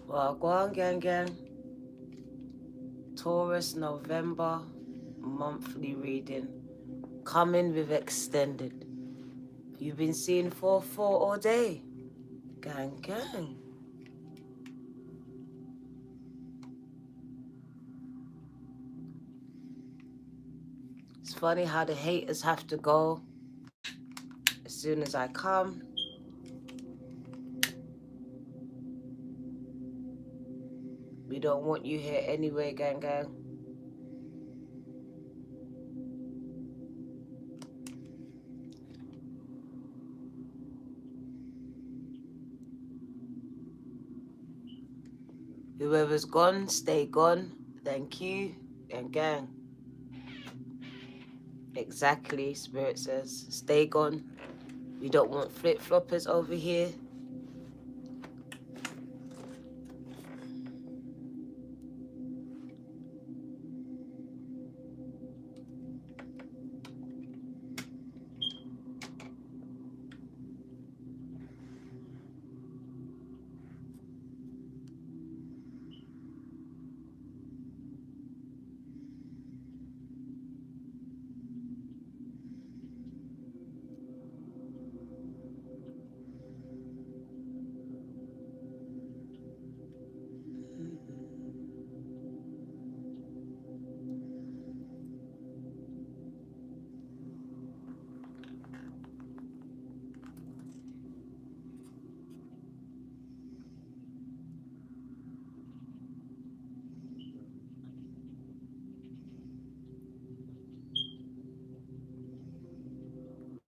Well, go on, gang. Taurus November monthly reading. Coming with extended. You've been seeing 4-4 all day. Gang. It's funny how the haters have to go as soon as I come. We don't want you here anyway, gang. Whoever's gone, stay gone. Thank you, gang. Exactly, Spirit says. Stay gone. We don't want flip-floppers over here.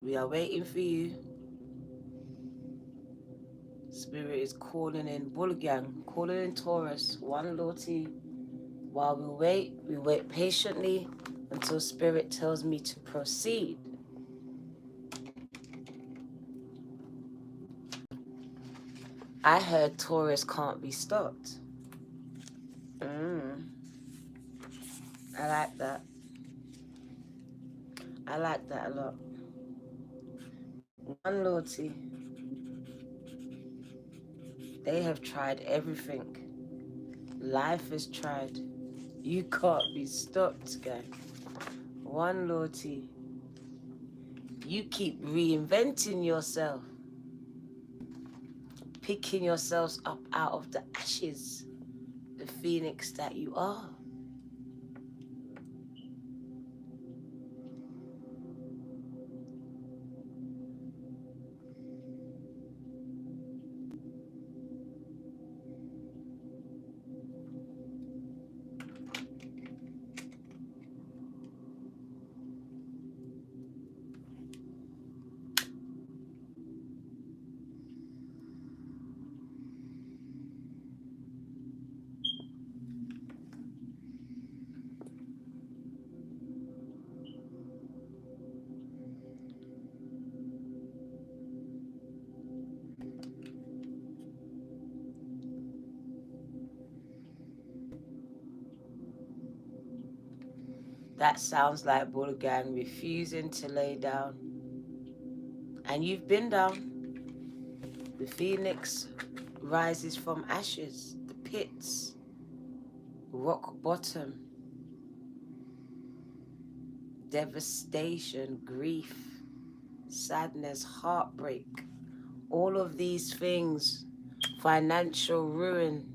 We are waiting for you. Spirit is calling in Bull Gang, calling in Taurus, one Lorty. While we wait patiently until Spirit tells me to proceed. I heard Taurus can't be stopped. I like that. I like that a lot. One Lorty. They have tried everything. Life is tried. You can't be stopped, guy. One Lorty. You keep reinventing yourself. Picking yourselves up out of the ashes. The phoenix that you are. That sounds like Bull Gang refusing to lay down. And you've been down. The phoenix rises from ashes, the pits, rock bottom, devastation, grief, sadness, heartbreak, all of these things, financial ruin.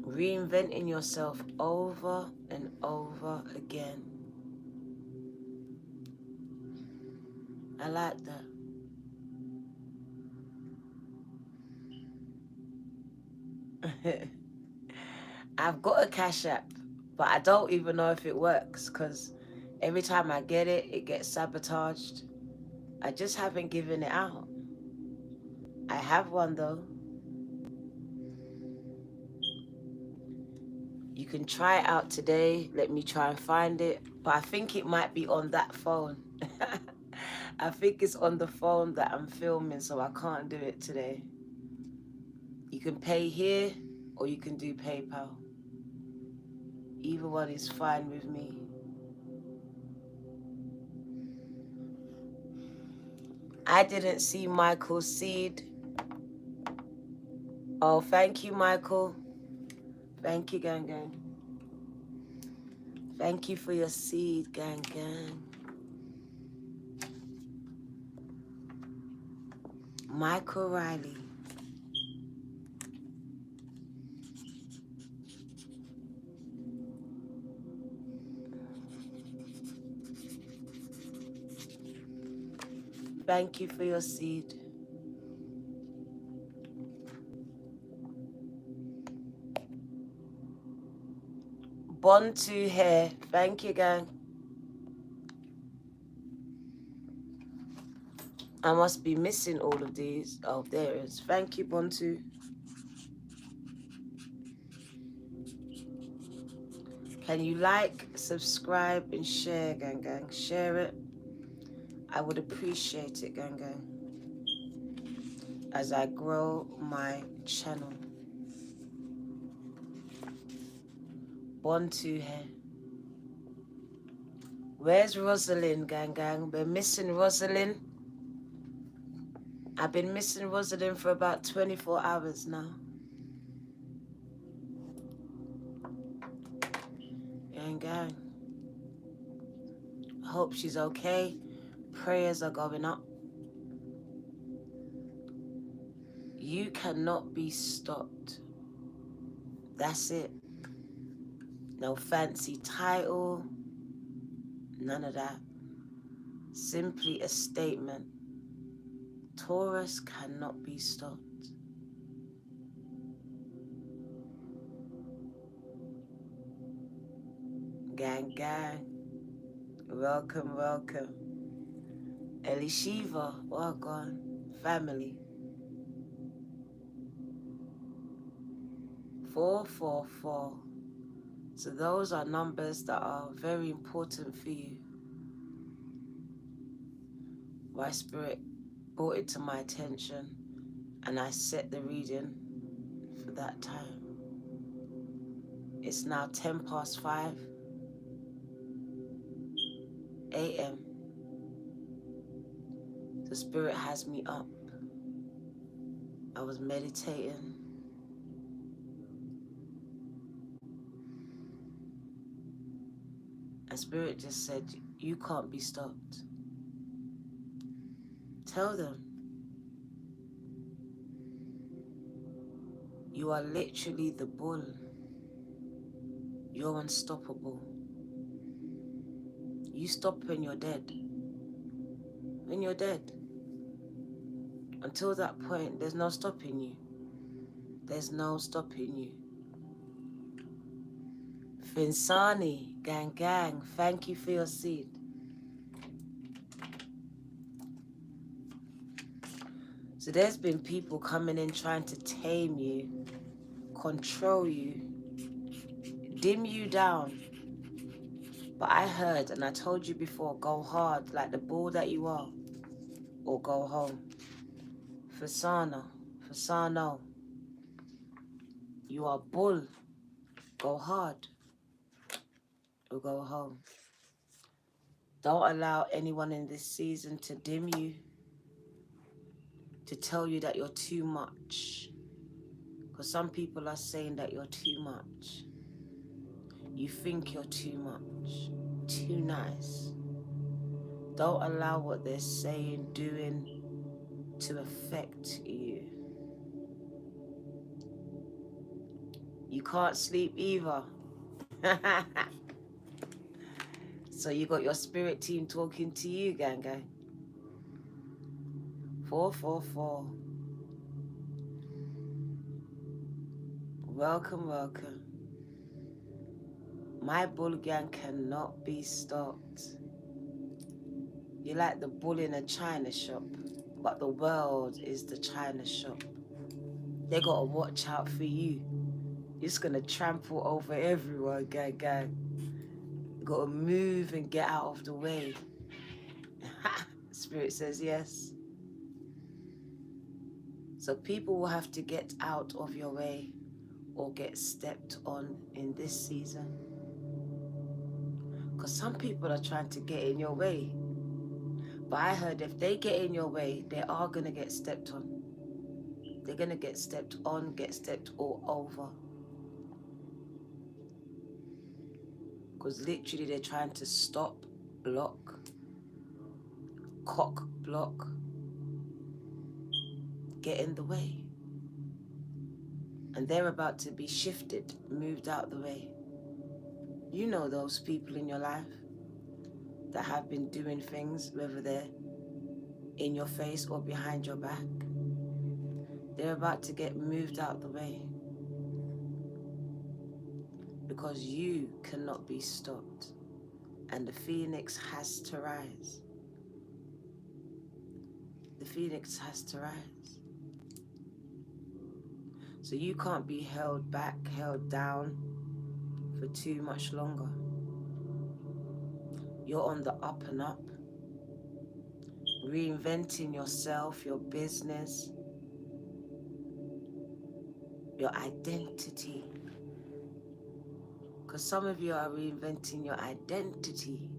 Reinventing yourself over and over again. I like that. I've got a Cash App, but I don't even know if it works because every time I get it, it gets sabotaged. I just haven't given it out. I have one though. You can try it out today. Let me try and find it. But I think it might be on that phone. I think it's on the phone that I'm filming, so I can't do it today. You can pay here or you can do PayPal. Either one is fine with me. I didn't see Michael's seed. Oh, thank you, Michael. Thank you, gang gang. Thank you for your seed, gang gang. Michael Riley. Thank you for your seed. Bontu here. Thank you, gang. I must be missing all of these. Oh, there it is. Thank you, Bontu. Can you like, subscribe, and share, gang gang? Share it. I would appreciate it, gang gang, as I grow my channel. Bontu here. Where's Rosalind, gang gang? We're missing Rosalind. I've been missing Rosalind for about 24 hours now. Gang gang. I hope she's okay. Prayers are going up. You cannot be stopped. That's it. No fancy title. None of that. Simply a statement. Taurus cannot be stopped. Gang gang. Welcome, welcome. Elishiva, welcome. Family. 444. So those are numbers that are very important for you. My spirit brought it to my attention and I set the reading for that time. It's now 5:10 a.m. The spirit has me up. I was meditating. And spirit just said, you can't be stopped. Tell them. You are literally the bull. You're unstoppable. You stop when you're dead. When you're dead. Until that point, there's no stopping you. There's no stopping you. Finsani, gang gang, thank you for your seed. So there's been people coming in trying to tame you, control you, dim you down. But I heard, and I told you before, go hard like the bull that you are, or go home. Fasano, you are bull. Go hard, or go home. Don't allow anyone in this season to dim you, to tell you that you're too much. Because some people are saying that you're too much. You think you're too much, too nice. Don't allow what they're saying, doing to affect you. You can't sleep either. So you got your spirit team talking to you, gang gang. 444. Welcome, welcome. My bull gang cannot be stopped. You're like the bull in a china shop, but the world is the china shop. They gotta watch out for you. You're just gonna trample over everyone, gang gang. You gotta move and get out of the way. Spirit says yes. So people will have to get out of your way or get stepped on in this season. Because some people are trying to get in your way. But I heard if they get in your way, they are going to get stepped on. They're going to get stepped on, get stepped all over. Because literally they're trying to stop, block, cock block, get in the way. And they're about to be shifted, moved out the way. You know those people in your life that have been doing things, whether they're in your face or behind your back. They're about to get moved out the way. Because you cannot be stopped. And the phoenix has to rise. The phoenix has to rise. So you can't be held back, held down for too much longer. You're on the up and up, reinventing yourself, your business, your identity. Because some of you are reinventing your identity,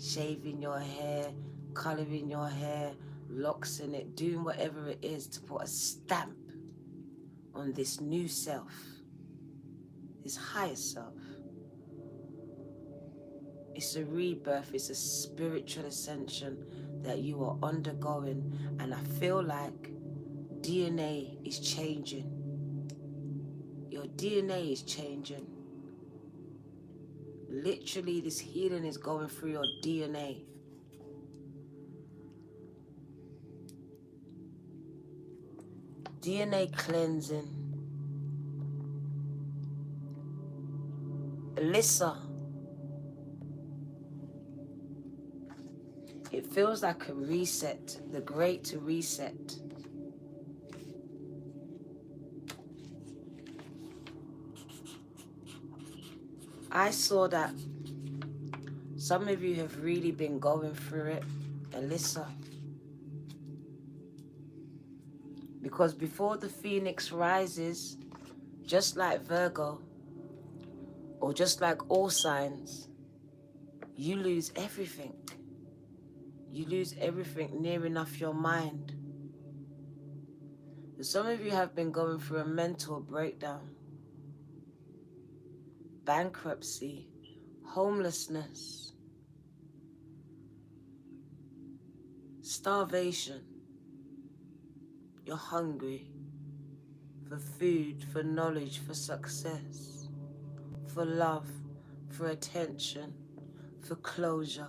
shaving your hair, coloring your hair, locks in it, doing whatever it is to put a stamp on this new self, this higher self. It's a rebirth, it's a spiritual ascension that you are undergoing, and I feel like DNA is changing. Your DNA is changing. Literally, this healing is going through your DNA. DNA cleansing. Alyssa, it feels like a reset, the great reset. I saw that some of you have really been going through it, Alyssa. Because before the phoenix rises, just like Virgo, or just like all signs, you lose everything. You lose everything near enough your mind. Some of you have been going through a mental breakdown, bankruptcy, homelessness, starvation. You're hungry for food, for knowledge, for success, for love, for attention, for closure,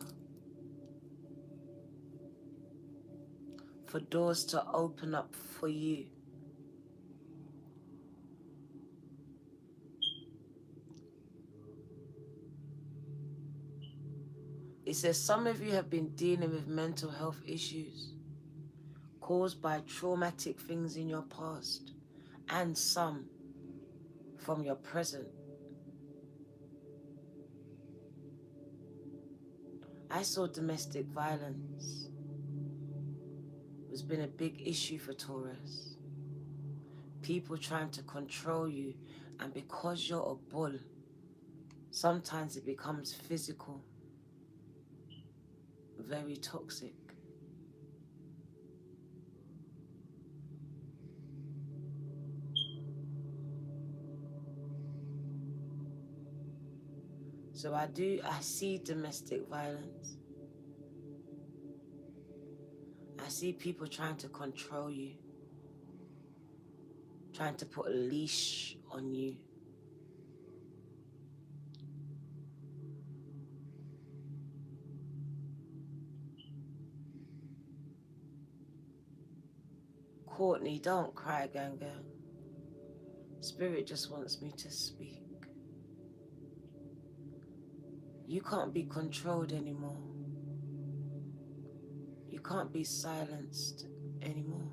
for doors to open up for you. It says some of you have been dealing with mental health issues caused by traumatic things in your past, and some from your present. I saw domestic violence. It's been a big issue for Taurus. People trying to control you, and because you're a bull, sometimes it becomes physical, very toxic. So I see domestic violence. I see people trying to control you, trying to put a leash on you. Courtney, don't cry, Ganga. Spirit just wants me to speak. You can't be controlled anymore. You can't be silenced anymore.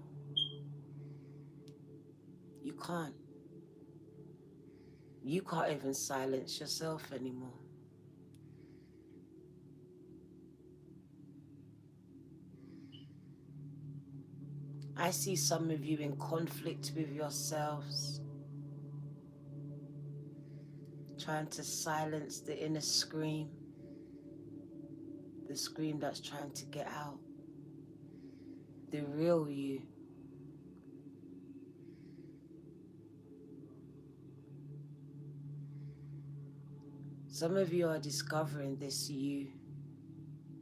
You can't. You can't even silence yourself anymore. I see some of you in conflict with yourselves, trying to silence the inner scream, the scream that's trying to get out. The real you. Some of you are discovering this you,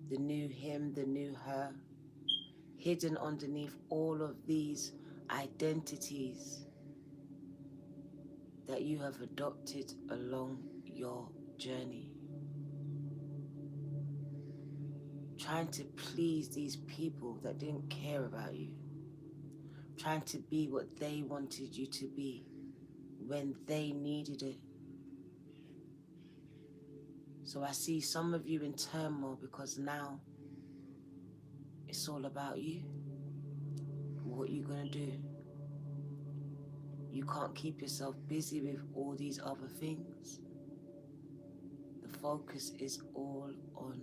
the new him, the new her, hidden underneath all of these identities that you have adopted along your journey. Trying to please these people that didn't care about you. Trying to be what they wanted you to be when they needed it. So I see some of you in turmoil because now it's all about you. What you gonna do? You can't keep yourself busy with all these other things. The focus is all on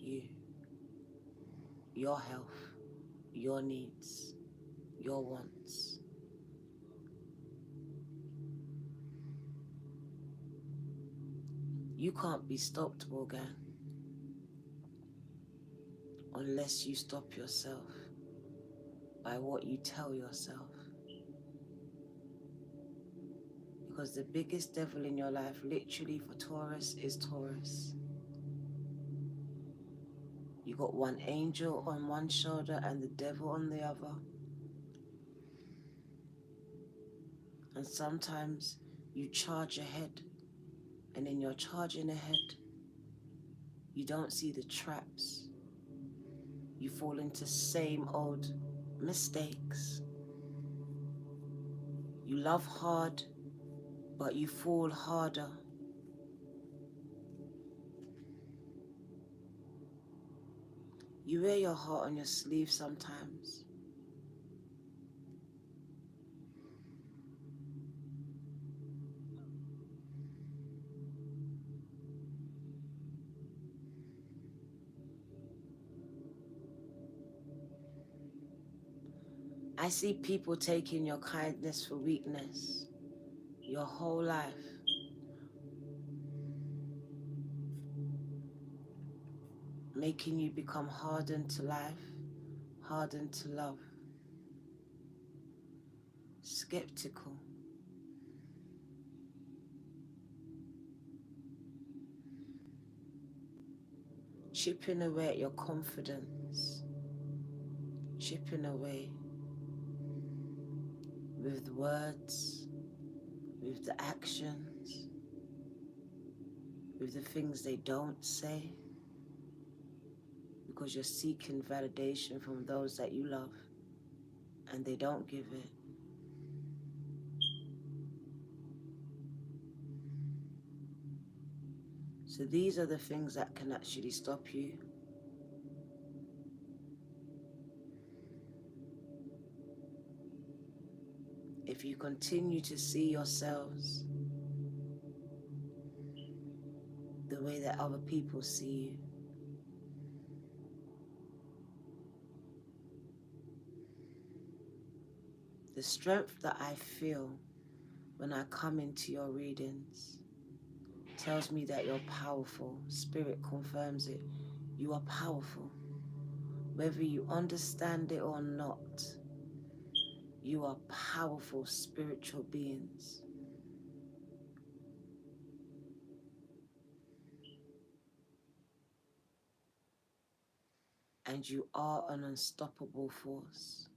you. Your health, your needs, your wants. You can't be stopped, Morgan, unless you stop yourself by what you tell yourself. Because the biggest devil in your life, literally for Taurus, is Taurus. You got one angel on one shoulder and the devil on the other. And sometimes you charge ahead, and in your charging ahead, you don't see the traps. You fall into same old mistakes. You love hard, but you fall harder. You wear your heart on your sleeve sometimes. I see people taking your kindness for weakness your whole life. Making you become hardened to life, hardened to love. Skeptical. Chipping away at your confidence. Chipping away with the words, with the actions, with the things they don't say, because you're seeking validation from those that you love and they don't give it. So these are the things that can actually stop you. If you continue to see yourselves the way that other people see you. The strength that I feel when I come into your readings tells me that you're powerful. Spirit confirms it. You are powerful. Whether you understand it or not, you are powerful spiritual beings. And you are an unstoppable force.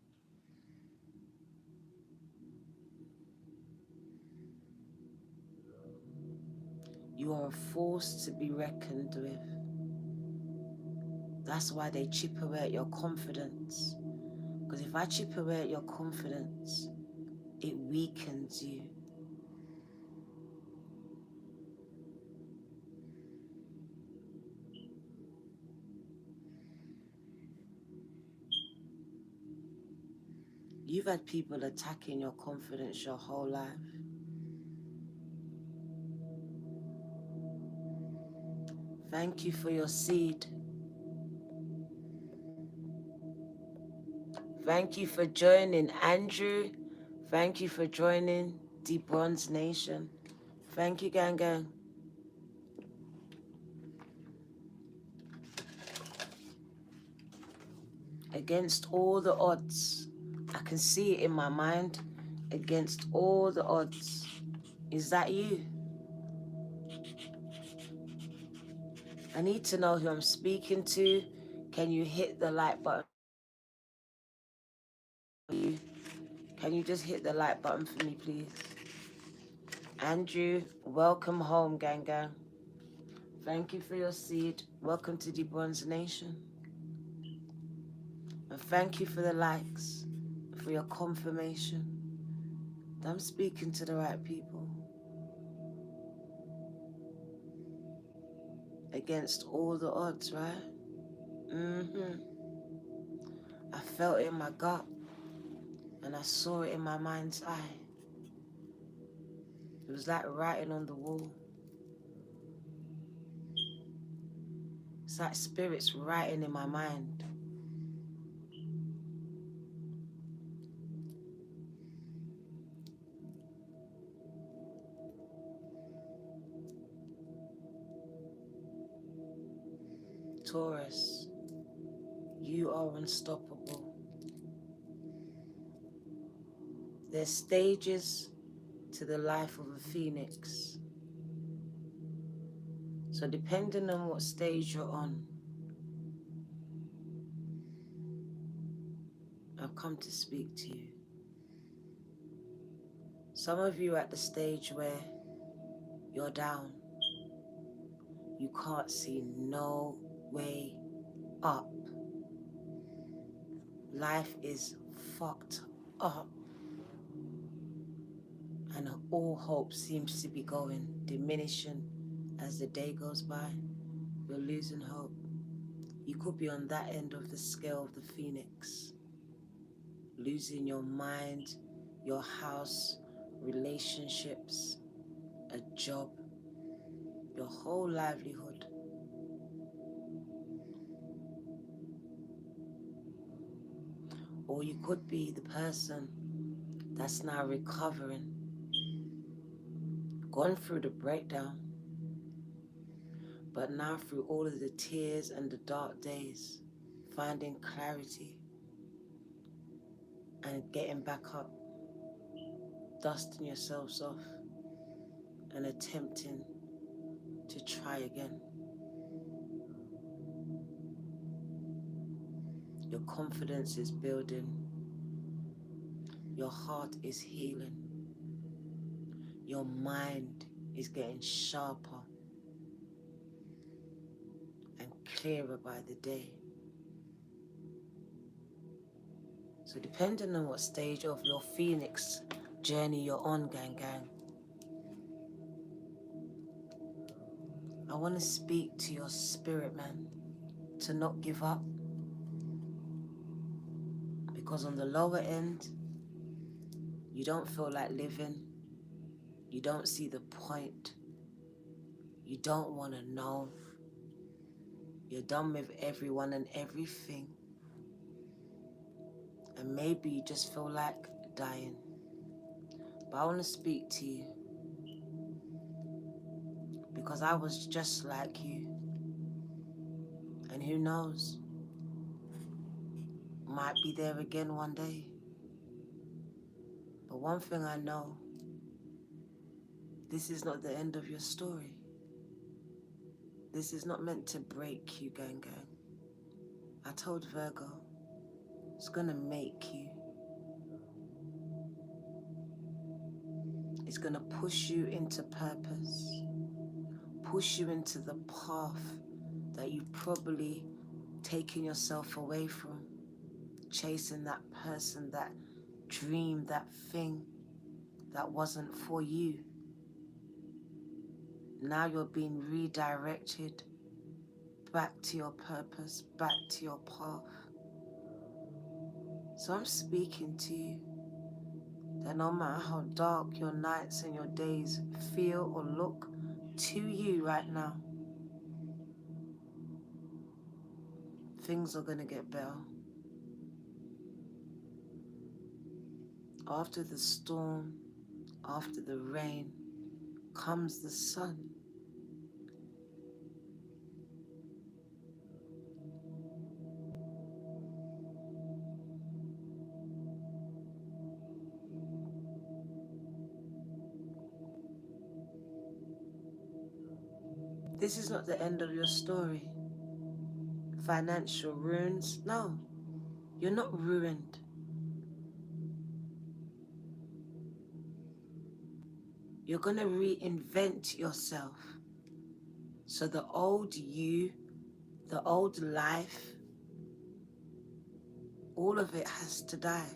You are a force to be reckoned with. That's why they chip away at your confidence. Because if I chip away at your confidence, it weakens you. You've had people attacking your confidence your whole life. Thank you for your seed. Thank you for joining, Andrew. Thank you for joining the Bronze Nation. Thank you, gang gang. against all the odds. I can see it in my mind. Against all the odds. Is that you? I need to know who I'm speaking to. Can you hit the like button? Can you just hit the like button for me, please? Andrew, welcome home, gang gang. Thank you for your seed. Welcome to the Bronze Nation. And thank you for the likes, for your confirmation that I'm speaking to the right people. Against all the odds, right? I felt it in my gut and I saw it in my mind's eye. It was like writing on the wall. It's like spirits writing in my mind. Taurus, you are unstoppable. There's stages to the life of a phoenix. So depending on what stage you're on, I've come to speak to you. Some of you are at the stage where you're down. You can't see no way up. Life is fucked up. And all hope seems to be diminishing as the day goes by. You're losing hope. You could be on that end of the scale of the phoenix. Losing your mind, your house, relationships, a job, your whole livelihood. Or you could be the person that's now recovering, gone through the breakdown, but now through all of the tears and the dark days, finding clarity and getting back up, dusting yourselves off and attempting to try again. Your confidence is building. Your heart is healing. Your mind is getting sharper and clearer by the day. So depending on what stage of your phoenix journey you're on, gang gang, I want to speak to your spirit, man, to not give up. Because on the lower end, you don't feel like living. You don't see the point. You don't want to know. You're done with everyone and everything. And maybe you just feel like dying. But I want to speak to you because I was just like you. And who knows, might be there again one day. But one thing I know, this is not the end of your story. This is not meant to break you, gang gang. I told Virgo, it's gonna make you. It's gonna push you into purpose, push you into the path that you've probably taken yourself away from, chasing that person, that dream, that thing that wasn't for you. Now you're being redirected back to your purpose, back to your path. So I'm speaking to you that no matter how dark your nights and your days feel or look to you right now, things are gonna get better. After the storm, after the rain, comes the sun. This is not the end of your story. Financial ruins? No, you're not ruined. You're going to reinvent yourself. So the old you, the old life, all of it has to die.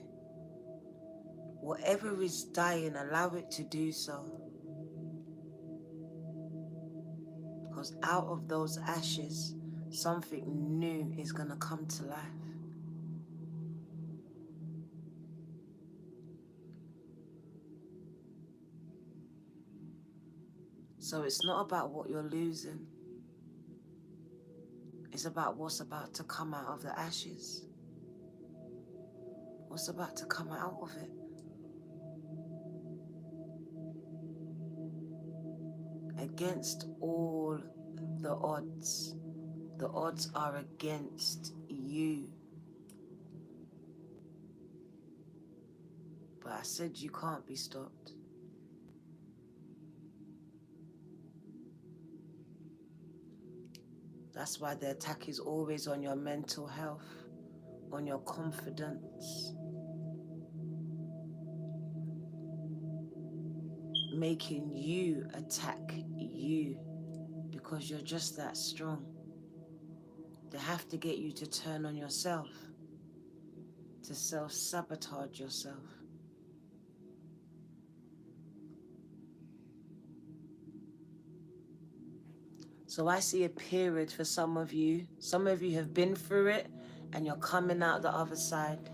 Whatever is dying, allow it to do so. Because out of those ashes, something new is going to come to life. So it's not about what you're losing. It's about what's about to come out of the ashes. What's about to come out of it. Against all the odds are against you. But I said you can't be stopped. That's why the attack is always on your mental health, on your confidence, making you attack you because you're just that strong. They have to get you to turn on yourself, to self-sabotage yourself. So I see a period for some of you. Some of you have been through it and you're coming out the other side.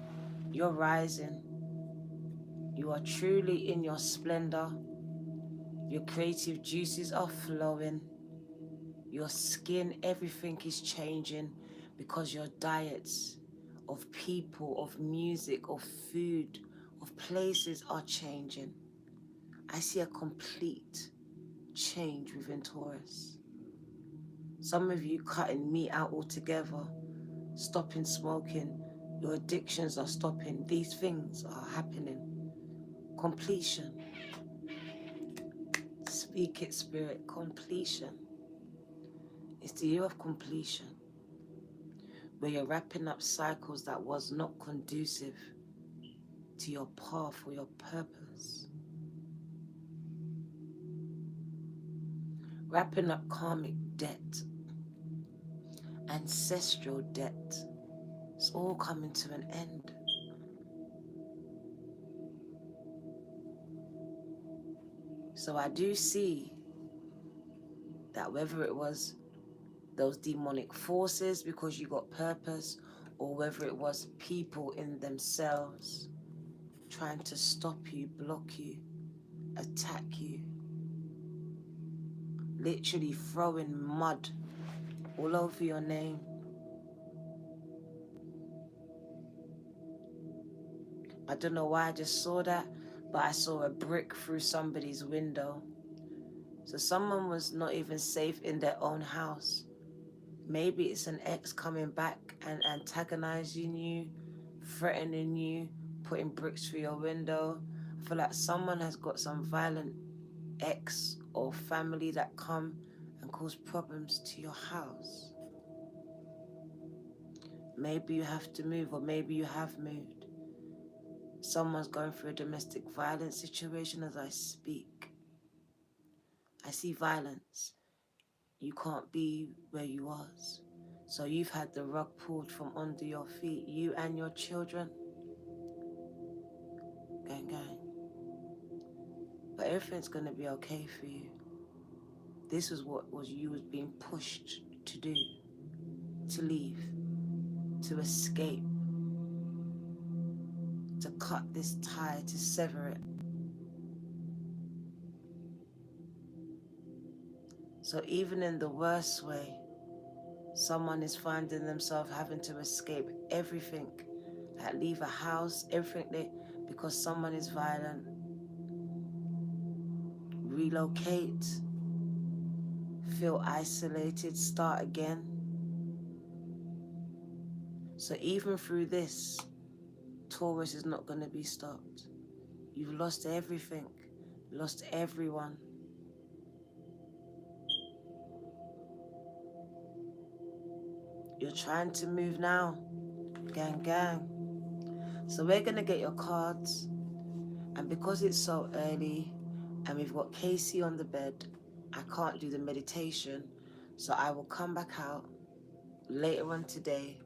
You're rising. You are truly in your splendor. Your creative juices are flowing. Your skin, everything is changing because your diets of people, of music, of food, of places are changing. I see a complete change within Taurus. Some of you cutting meat out altogether, stopping smoking, your addictions are stopping. These things are happening. Completion. Speak it, Spirit. Completion. It's the year of completion, where you're wrapping up cycles that was not conducive to your path or your purpose. Wrapping up karmic debt, ancestral debt. It's all coming to an end. So I do see that whether it was those demonic forces because you got purpose, or whether it was people in themselves trying to stop you, block you, attack you, literally throwing mud all over your name. I don't know why I just saw that, but I saw a brick through somebody's window. So someone was not even safe in their own house. Maybe it's an ex coming back and antagonizing you, threatening you, putting bricks through your window. I feel like someone has got some violent ex or family that come and cause problems to your house. Maybe you have to move, or maybe you have moved. Someone's going through a domestic violence situation as I speak. I see violence. You can't be where you was. So you've had the rug pulled from under your feet, you and your children. Gang, gang. But everything's gonna be okay for you. This was what you was being pushed to do, to leave, to escape, to cut this tie, to sever it. So even in the worst way, someone is finding themselves having to escape everything, like leave a house, everything, because someone is violent. Relocate, feel isolated, start again. So even through this, Taurus is not going to be stopped. You've lost everything, lost everyone. You're trying to move now. Gang, gang. So we're going to get your cards. And because it's so early and we've got Casey on the bed, I can't do the meditation. So I will come back out later on today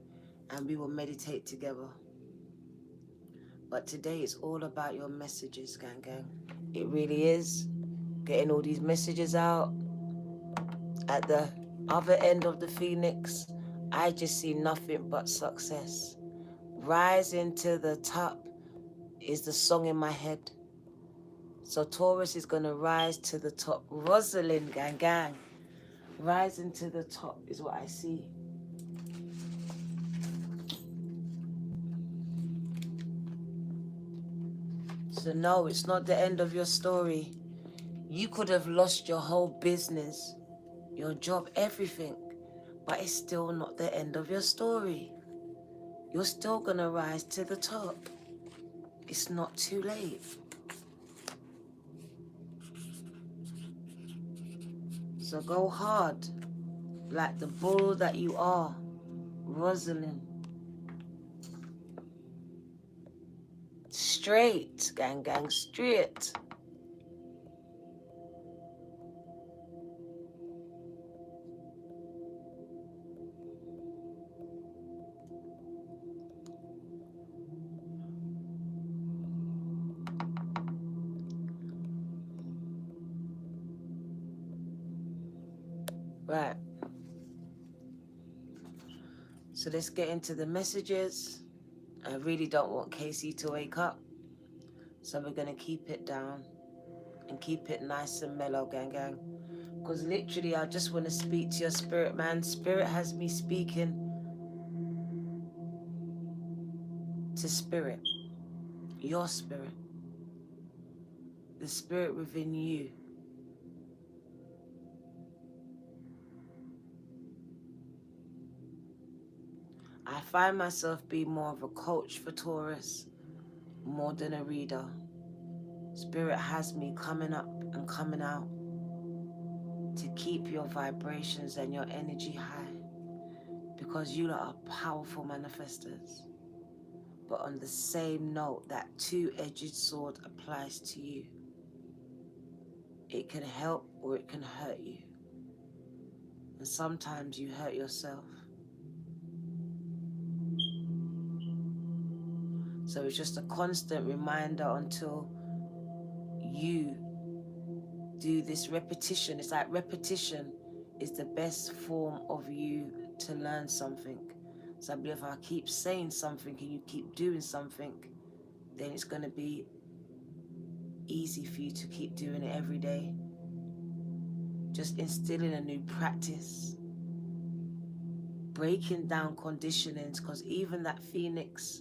and we will meditate together. But today it's all about your messages, gang, gang. It really is. Getting all these messages out. At the other end of the phoenix, I just see nothing but success. Rising to the top is the song in my head. So Taurus is going to rise to the top. Rosalind, gang, gang. Rising to the top is what I see. So no, it's not the end of your story. You could have lost your whole business, your job, everything, but it's still not the end of your story. You're still going to rise to the top. It's not too late. So go hard, like the bull that you are, Rosalind. Straight, gang, gang, straight. Right. So let's get into the messages. I really don't want Casey to wake up. So we're going to keep it down and keep it nice and mellow, gang, gang. Because literally, I just want to speak to your spirit, man. Spirit has me speaking to spirit, your spirit, the spirit within you. I find myself being more of a coach for Taurus, more than a reader. Spirit has me coming up and coming out to keep your vibrations and your energy high, because you are powerful manifestors. But on the same note, that two-edged sword applies to you. It can help or it can hurt you. And sometimes you hurt yourself. So it's just a constant reminder until you do this repetition. It's like repetition is the best form of you to learn something. So I believe if I keep saying something and you keep doing something, then it's going to be easy for you to keep doing it every day. Just instilling a new practice. Breaking down conditionings, because even that phoenix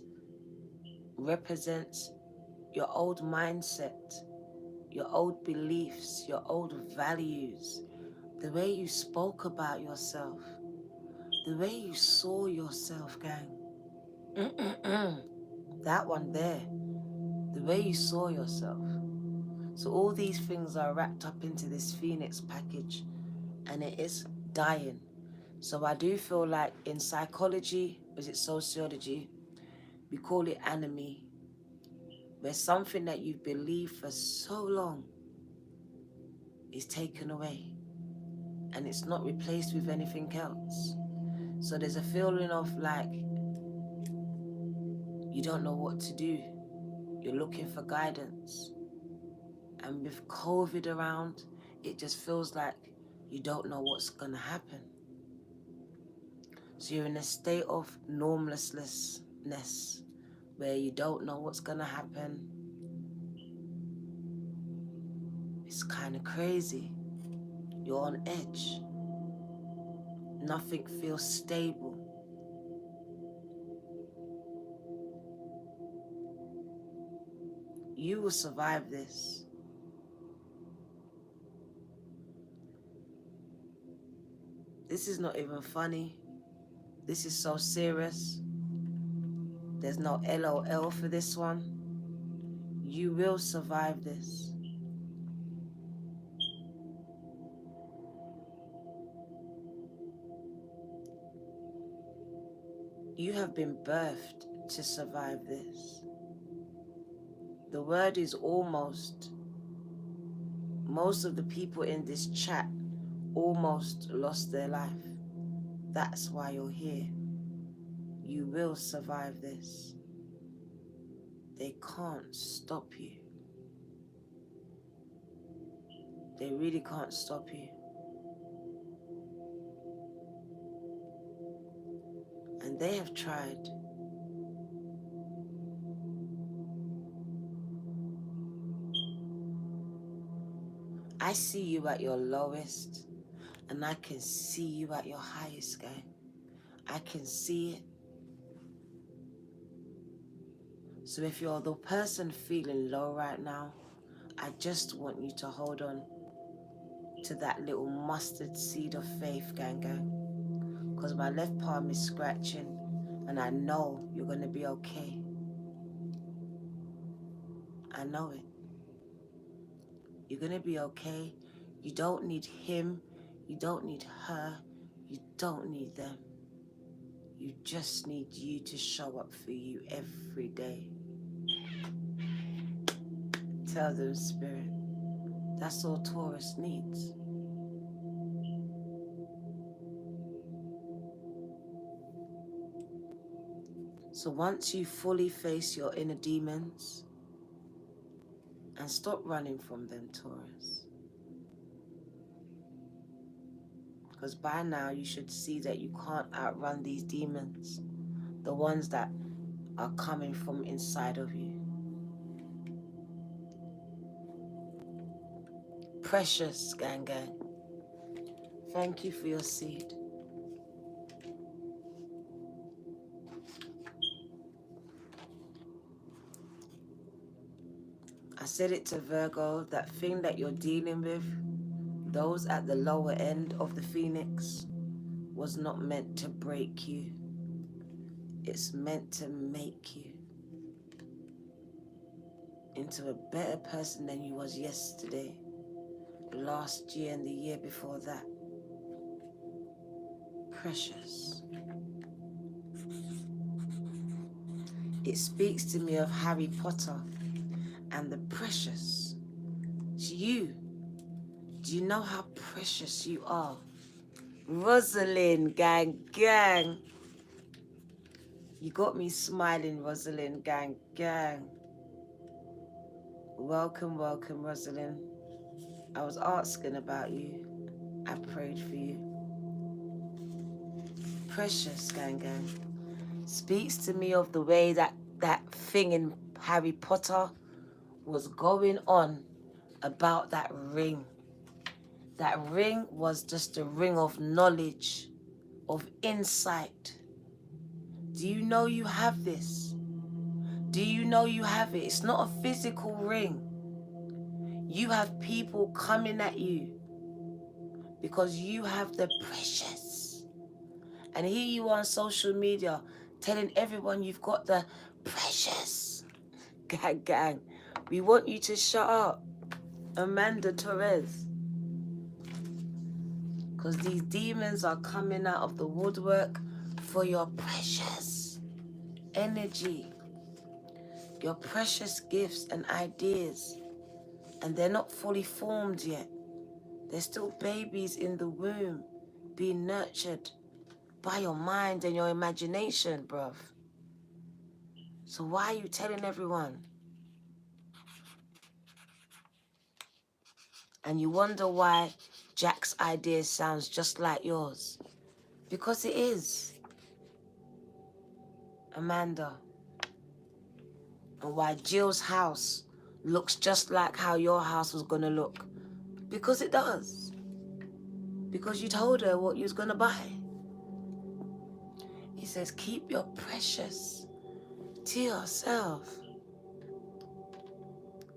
represents your old mindset, your old beliefs, your old values, the way you spoke about yourself, the way you saw yourself, gang. That one there, the way you saw yourself. So all these things are wrapped up into this phoenix package, and it is dying. So I do feel like in psychology, is it sociology, we call it enemy, where something that you've believed for so long is taken away and it's not replaced with anything else. So there's a feeling of like you don't know what to do. You're looking for guidance. And with COVID around, it just feels like you don't know what's going to happen. So you're in a state of normlessness where you don't know what's going to happen. It's kind of crazy. You're on edge. Nothing feels stable. You will survive this. This is not even funny. This is so serious. There's no LOL for this one. You will survive this. You have been birthed to survive this. The word is almost. Most of the people in this chat almost lost their life. That's why you're here. You will survive this. They can't stop you. They really can't stop you. And they have tried. I see you at your lowest, and I can see you at your highest, guy. I can see it. So if you're the person feeling low right now, I just want you to hold on to that little mustard seed of faith, gang. Because my left palm is scratching, and I know you're going to be okay. I know it. You're going to be okay. You don't need him. You don't need her. You don't need them. You just need you to show up for you every day. Tell them, Spirit, that's all Taurus needs. So once you fully face your inner demons, and stop running from them, Taurus. Because by now you should see that you can't outrun these demons, the ones that are coming from inside of you. Precious, gang. Thank you for your seed. I said it to Virgo, that thing that you're dealing with, those at the lower end of the phoenix, was not meant to break you. It's meant to make you into a better person than you was yesterday, last year, and the year before that. Precious. It speaks to me of Harry Potter and the precious. It's you. Do you know how precious you are? Rosalind, gang. You got me smiling, Rosalind, gang. Welcome, Rosalind. I was asking about you. I prayed for you. Precious, gang. Speaks to me of the way that thing in Harry Potter was going on about that ring. That ring was just a ring of knowledge, of insight. Do you know you have this? Do you know you have it? It's not a physical ring. You have people coming at you because you have the precious. And here you are on social media telling everyone you've got the precious. Gang. We want you to shut up. Amanda Torres. Because these demons are coming out of the woodwork for your precious energy, your precious gifts and ideas. And they're not fully formed yet. They're still babies in the womb, being nurtured by your mind and your imagination, bruv. So why are you telling everyone? And you wonder why Jack's idea sounds just like yours. Because it is. Amanda. And why Jill's house looks just like how your house was going to look. Because it does. Because you told her what you was going to buy. He says, keep your precious to yourself.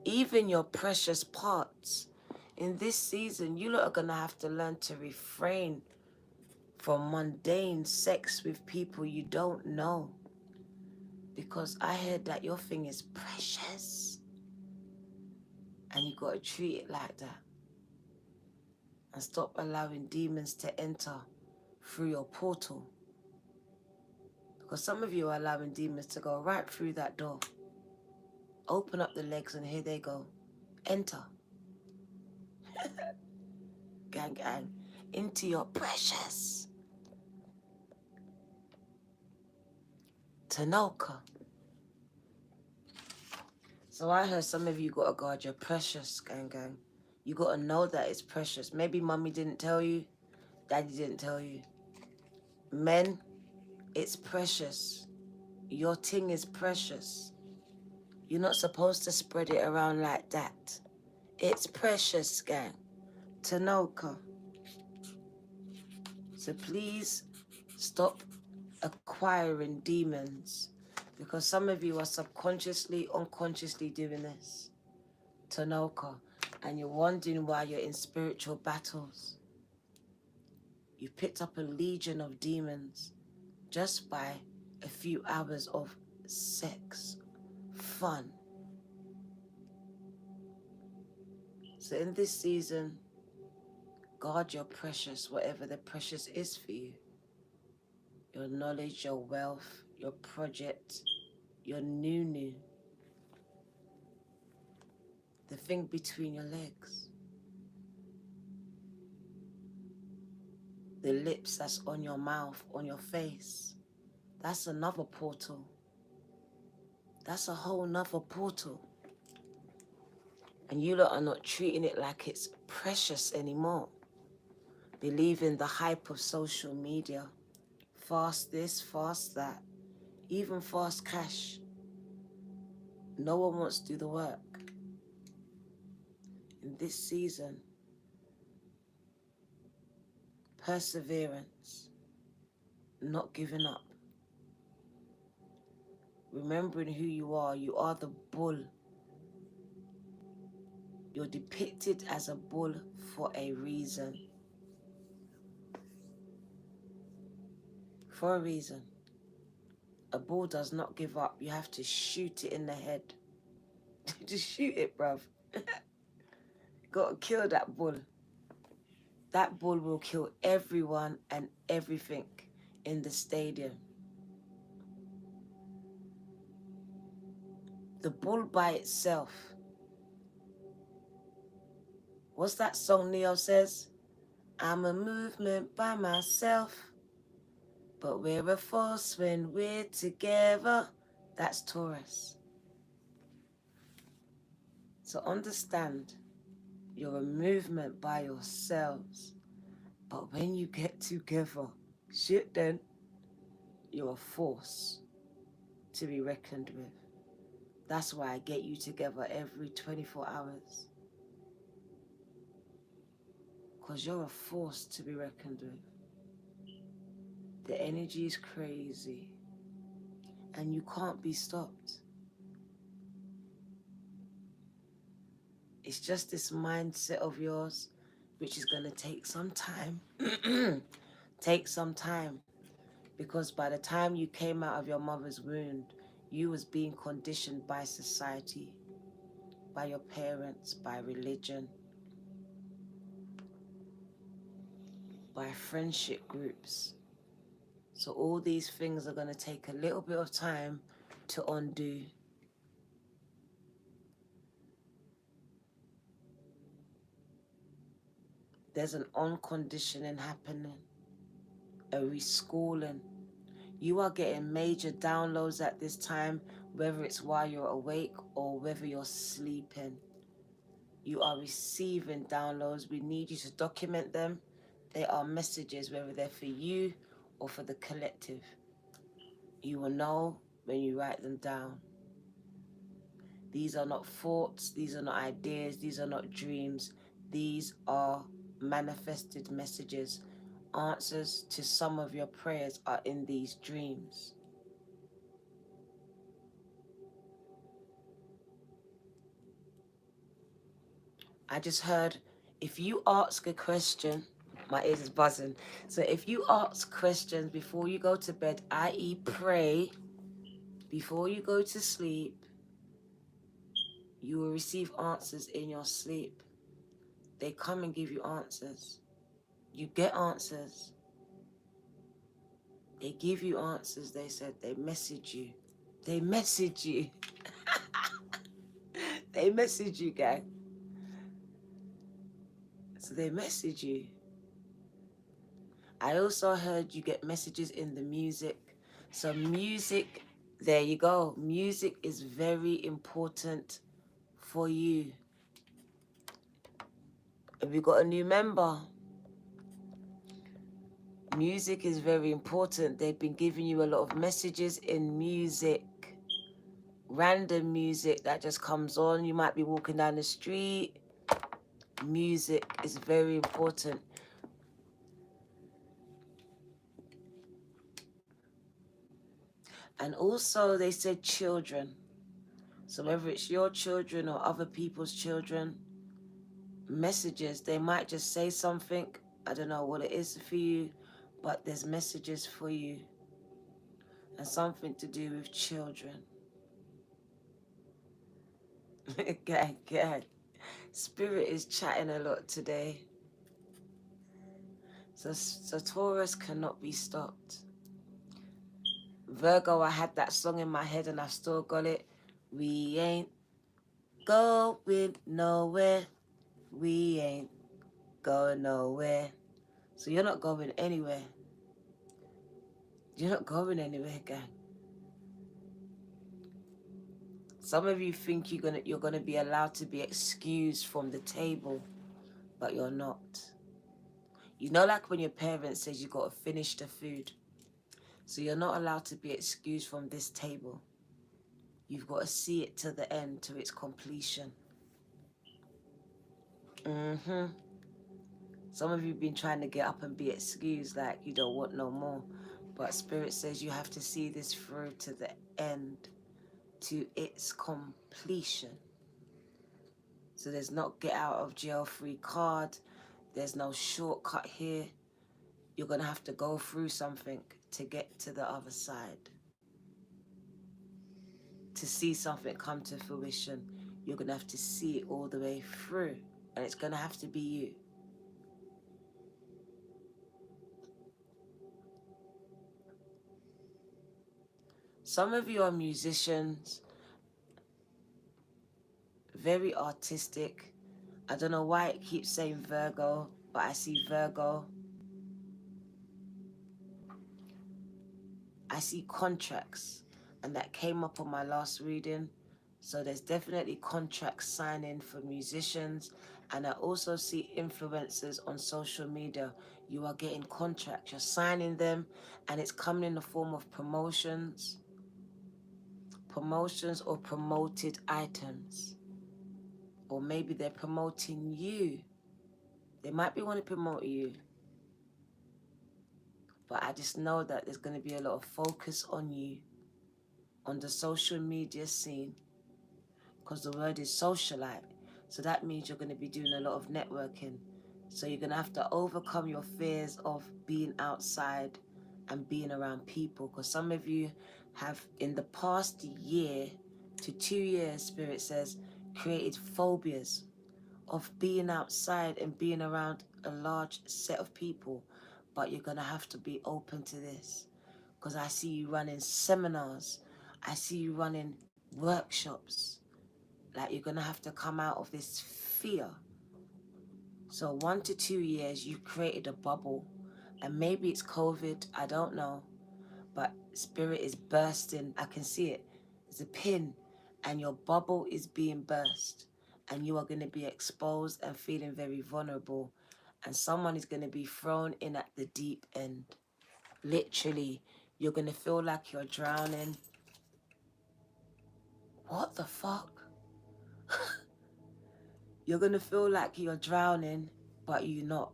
Even your precious parts. In this season, you lot are going to have to learn to refrain from mundane sex with people you don't know. Because I heard that your thing is precious. And you got to treat it like that. And stop allowing demons to enter through your portal. Because some of you are allowing demons to go right through that door. Open up the legs and here they go. Enter. Gang, gang. Into your precious. Tanoka. So I heard some of you got to guard your precious, gang, gang. You got to know that it's precious. Maybe mommy didn't tell you. Daddy didn't tell you. Men, it's precious. Your thing is precious. You're not supposed to spread it around like that. It's precious, gang. Tanoka. So please stop acquiring demons, because some of you are subconsciously, unconsciously doing this. Tanoka. And you're wondering why you're in spiritual battles. You picked up a legion of demons just by a few hours of sex, fun. So in this season, guard your precious, whatever the precious is for you. Your knowledge, your wealth, your project, your new. The thing between your legs. The lips that's on your mouth, on your face. That's another portal. That's a whole nother portal. And you lot are not treating it like it's precious anymore. Believing the hype of social media. Fast this, fast that. Even fast cash. No one wants to do the work. In this season, perseverance, not giving up. Remembering who you are the bull. You're depicted as a bull for a reason. For a reason. A bull does not give up. You have to shoot it in the head. Just shoot it, bruv. Gotta kill that bull. That bull will kill everyone and everything in the stadium. The bull by itself. What's that song Neo says? I'm a movement by myself, but we're a force when we're together. That's Taurus. So understand, you're a movement by yourselves, but when you get together, shit then, you're a force to be reckoned with. That's why I get you together every 24 hours. Because you're a force to be reckoned with. The energy is crazy. And you can't be stopped. It's just this mindset of yours, which is going to take some time. Take some time. Because by the time you came out of your mother's womb, you was being conditioned by society, by your parents, by religion, by friendship groups. So all these things are going to take a little bit of time to undo. There's an unconditioning happening, a reschooling. You are getting major downloads at this time, whether it's while you're awake or whether you're sleeping. You are receiving downloads. We need you to document them. They are messages, whether they're for you or for the collective. You will know when you write them down. These are not thoughts. These are not ideas. These are not dreams. These are manifested messages. Answers to some of your prayers are in these dreams. I just heard, if you ask a question, my ears is buzzing. So if you ask questions before you go to bed, i.e. pray, before you go to sleep, you will receive answers in your sleep. They come and give you answers. You get answers. They give you answers. They said they message you. They message you. They message you, gang. So they message you. I also heard you get messages in the music. So music, there you go. Music is very important for you. Have you got a new member? Music is very important. They've been giving you a lot of messages in music. Random music that just comes on. You might be walking down the street. Music is very important. And also they said children. So whether it's your children or other people's children, messages, they might just say something. I don't know what it is for you, but there's messages for you. And something to do with children. Gang. Spirit is chatting a lot today. So Taurus cannot be stopped. Virgo, I had that song in my head and I've still got it. We ain't going nowhere. We ain't going nowhere. So you're not going anywhere. You're not going anywhere, gang. Some of you think you're gonna be allowed to be excused from the table, but you're not. You know, like when your parents says you gotta finish the food. So you're not allowed to be excused from this table. You've got to see it to the end, to its completion. Some of you have been trying to get up and be excused, like you don't want no more. But Spirit says you have to see this through to the end, to its completion. So there's not get out of jail free card. There's no shortcut here. You're going to have to go through something to get to the other side. To see something come to fruition, you're going to have to see it all the way through. And it's going to have to be you. Some of you are musicians, very artistic. I don't know why it keeps saying Virgo, but I see Virgo. I see contracts, and that came up on my last reading. So there's definitely contracts signing for musicians. And I also see influencers on social media. You are getting contracts, you're signing them, and it's coming in the form of promotions or promoted items. Or maybe they're promoting you. They might be wanting to promote you. But I just know that there's going to be a lot of focus on you, on the social media scene. Because the word is socialite. So that means you're going to be doing a lot of networking. So you're going to have to overcome your fears of being outside and being around people. Because some of you have, in the past year to 2 years, Spirit says, created phobias of being outside and being around a large set of people. But you're going to have to be open to this. Because I see you running seminars. I see you running workshops. Like you're going to have to come out of this fear. So 1 to 2 years, you've created a bubble. And maybe it's COVID, I don't know. But Spirit is bursting. I can see it. It's a pin. And your bubble is being burst. And you are going to be exposed and feeling very vulnerable. And someone is going to be thrown in at the deep end. Literally, you're going to feel like you're drowning. What the fuck? You're going to feel like you're drowning, but you're not.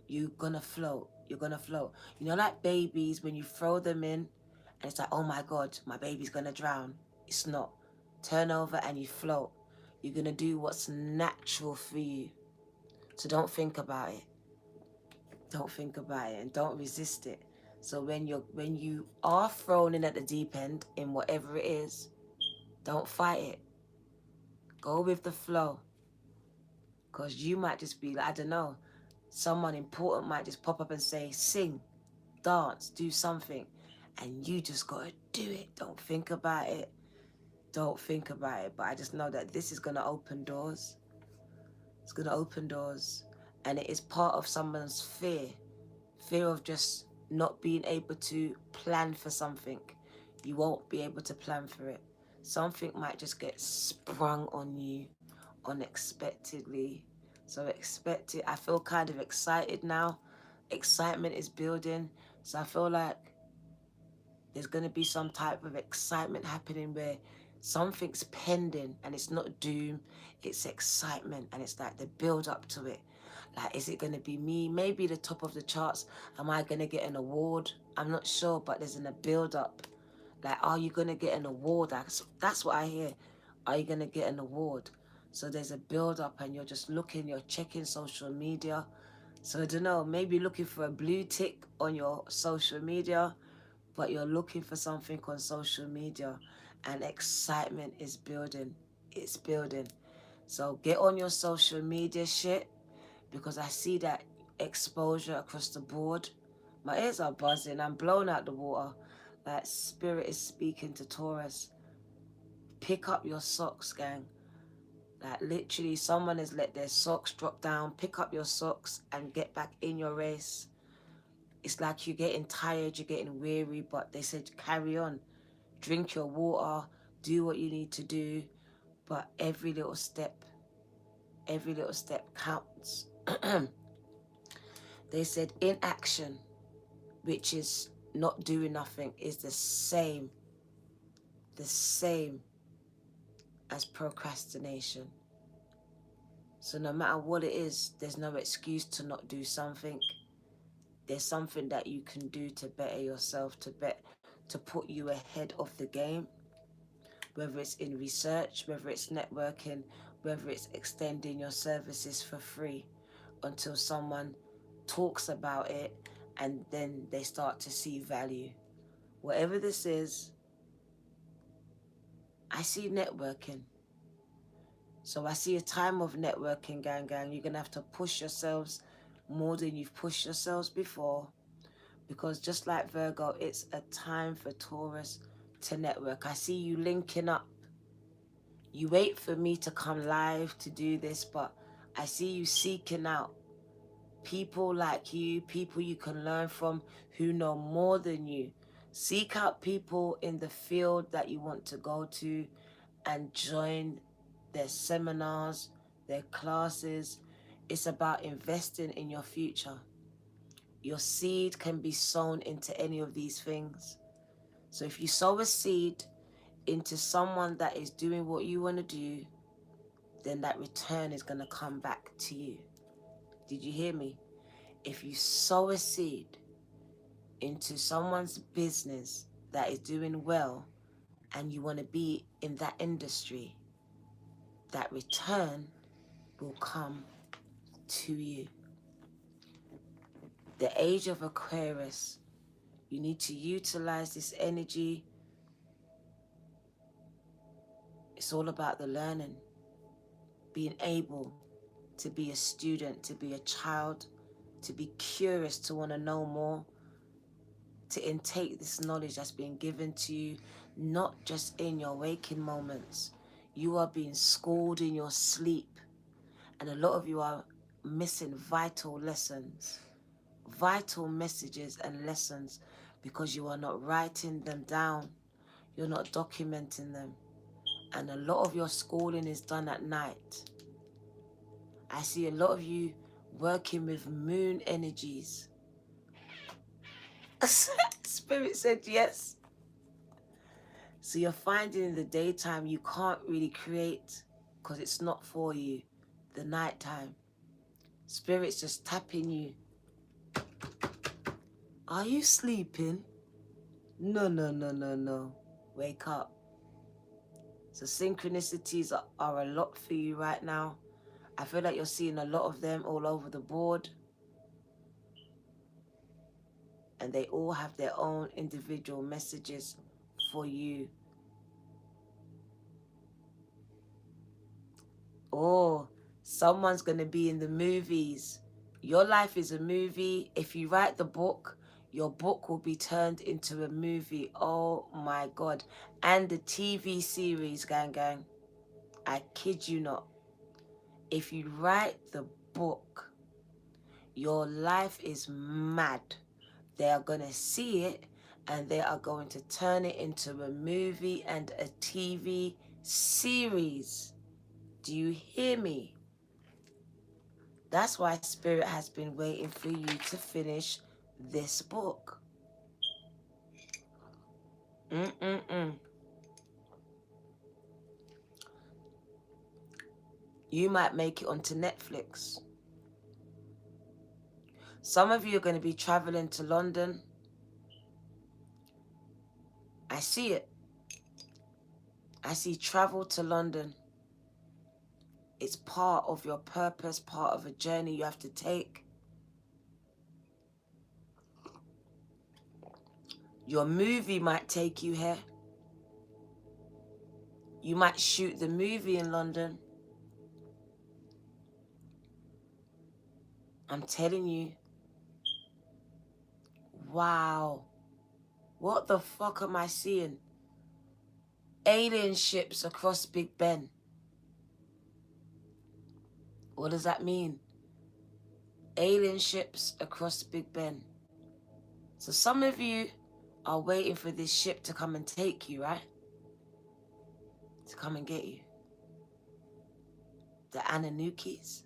You're going to float. You're going to float. You know, like babies, when you throw them in, and it's like, oh my God, my baby's going to drown. It's not. Turn over and you float. You're going to do what's natural for you. So don't think about it. Don't think about it and don't resist it. So when you are thrown in at the deep end, in whatever it is, don't fight it. Go with the flow. Because you might just be like, I don't know, someone important might just pop up and say, sing, dance, do something. and you just gotta do it. Don't think about it. Don't think about it. But I just know that this is gonna open doors. It's gonna open doors, and it is part of someone's fear of just not being able to plan for something. You won't be able to plan for it. Something might just get sprung on you unexpectedly. So expect it. I feel kind of excited now. Excitement is building. So I feel like there's going to be some type of excitement happening where something's pending, and it's not doom, it's excitement, and it's like the build up to it. Like, is it going to be me? Maybe the top of the charts. Am I going to get an award? I'm not sure, but there's a build up. Like, are you going to get an award? That's what I hear. Are you going to get an award? So there's a build up, and you're just looking, you're checking social media. So I don't know, maybe looking for a blue tick on your social media, but you're looking for something on social media, and excitement is building. It's building. So get on your social media shit, because I see that exposure across the board. My ears are buzzing. I'm blown out the water. Like, spirit is speaking to Taurus. Pick up your socks, gang. Like, literally, someone has let their socks drop down. Pick up your socks and get back in your race. It's like you're getting tired, you're getting weary, but they said carry on. Drink your water, do what you need to do, but every little step counts. They said inaction, which is not doing nothing, is the same as procrastination. So no matter what it is, there's no excuse to not do something. There's something that you can do to better yourself, to put you ahead of the game, whether it's in research, whether it's networking, whether it's extending your services for free until someone talks about it and then they start to see value. Whatever this is, I see networking. So I see a time of networking, gang. You're going to have to push yourselves more than you've pushed yourselves before, because just like Virgo, it's a time for Taurus to network. I see you linking up. You wait for me to come live to do this, but I see you seeking out people like you, people you can learn from who know more than you. Seek out people in the field that you want to go to and join their seminars, their classes. It's about investing in your future. Your seed can be sown into any of these things. So if you sow a seed into someone that is doing what you want to do, then that return is going to come back to you. Did you hear me? If you sow a seed into someone's business that is doing well and you want to be in that industry, that return will come to you. The age of Aquarius, you need to utilize this energy. It's all about the learning, being able to be a student, to be a child, to be curious, to want to know more, to intake this knowledge that's being given to you, not just in your waking moments. You are being schooled in your sleep, and a lot of you are missing vital lessons, vital messages and lessons, because you are not writing them down, you're not documenting them, and a lot of your schooling is done at night. I see a lot of you working with moon energies. Spirit said yes. So you're finding in the daytime you can't really create because it's not for you. The nighttime, Spirit's just tapping you. Are you sleeping? No. Wake up. So synchronicities are a lot for you right now. I feel like you're seeing a lot of them all over the board. And they all have their own individual messages for you. Oh, someone's going to be in the movies. Your life is a movie. If you write the book, Your book will be turned into a movie. Oh my God. And the TV series, gang. I kid you not. If you write the book, your life is mad. They are going to see it and they are going to turn it into a movie and a TV series. Do you hear me? That's why Spirit has been waiting for you to finish this book. You might make it onto Netflix. Some of you are going to be traveling to London. I see it. I see travel to London. It's part of your purpose, part of a journey you have to take. Your movie might take you here. You might shoot the movie in London. I'm telling you. Wow. What the fuck am I seeing? Alien ships across Big Ben. What does that mean? Alien ships across Big Ben. So some of you are waiting for this ship to come and take you, right? To come and get you. The Anunnakis.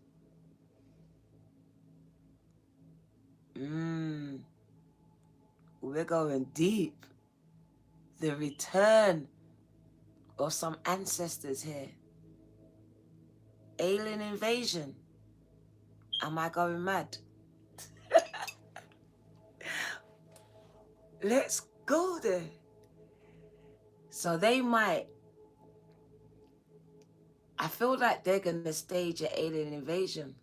We're going deep. The return of some ancestors here. Alien invasion. Am I going mad? Let's go there. So they might. I feel like they're going to stage an alien invasion.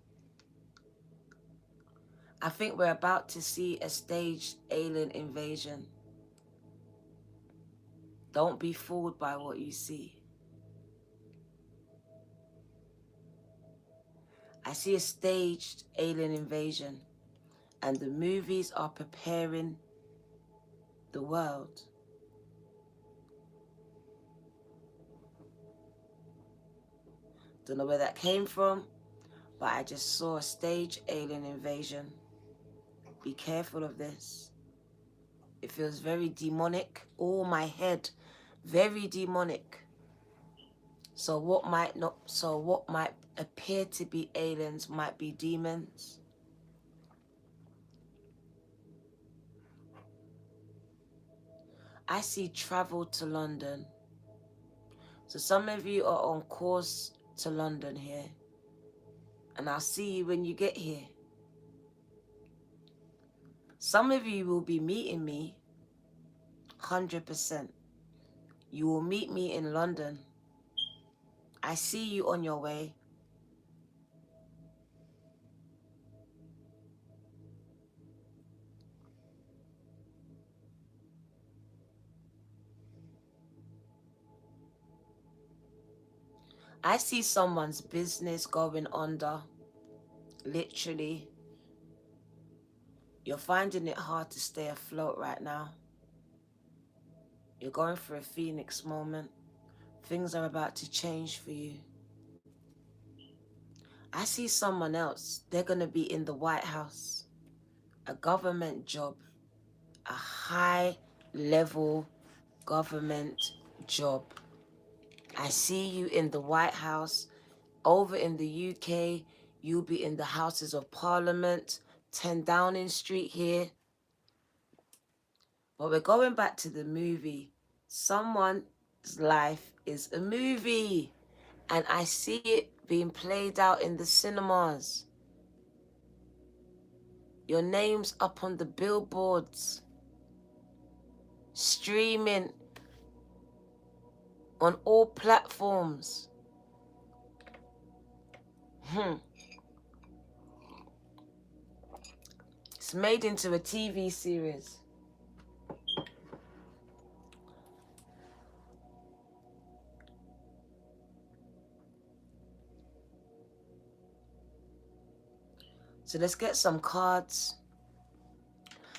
I think we're about to see a staged alien invasion. Don't be fooled by what you see. I see a staged alien invasion, and the movies are preparing the world. Don't know where that came from, but I just saw a staged alien invasion. Be careful of this. It feels very demonic. Oh, my head. Very demonic. So what might appear to be aliens might be demons. I see travel to London. So some of you are on course to London here. And I'll see you when you get here. Some of you will be meeting me 100%. You will meet me in London. I see you on your way. I see someone's business going under. Literally. You're finding it hard to stay afloat right now. You're going through a phoenix moment. Things are about to change for you. I see someone else. They're going to be in the White House. A government job. A high-level government job. I see you in the White House. Over in the UK, you'll be in the Houses of Parliament, 10 Downing Street here. But we're going back to the movie. Someone's life is a movie. And I see it being played out in the cinemas. Your name's up on the billboards. Streaming on all platforms. It's made into a TV series. So let's get some cards.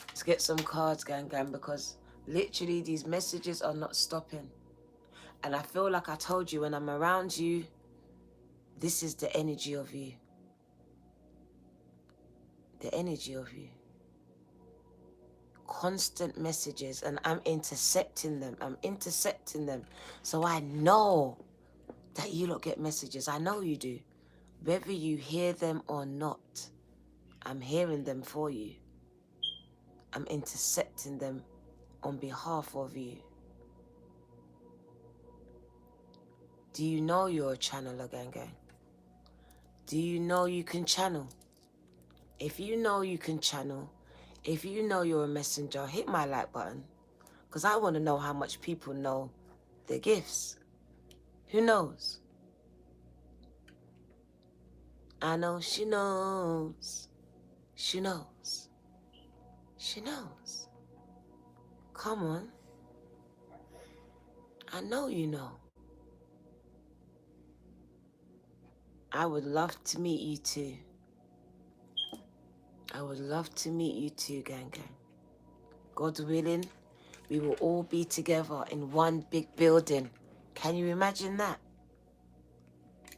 Let's Let's get some cards, gang, because literally these messages are not stopping. And I feel like I told you, when I'm around you, this is the energy of you. The energy of you. Constant messages, and I'm intercepting them. So I know that you lot get messages. I know you do. Whether you hear them or not, I'm hearing them for you. I'm intercepting them on behalf of you. Do you know you're a channeler, gang? Do you know you can channel? If you know you can channel, if you know you're a messenger, hit my like button. Because I want to know how much people know their gifts. Who knows? I know she knows. She knows. She knows. Come on. I know you know. I would love to meet you too. I would love to meet you too, gang. God willing, we will all be together in one big building. Can you imagine that?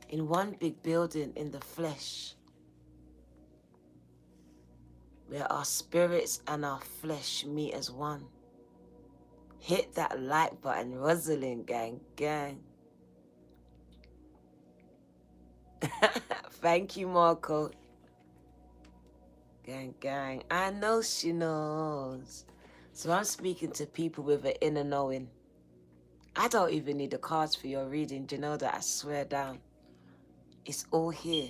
In one big building in the flesh, where our spirits and our flesh meet as one. Hit that like button, Rosalind, gang. Thank you, Marco. Gang. I know she knows. So I'm speaking to people with an inner knowing. I don't even need the cards for your reading. Do you know that? I swear down. It's all here.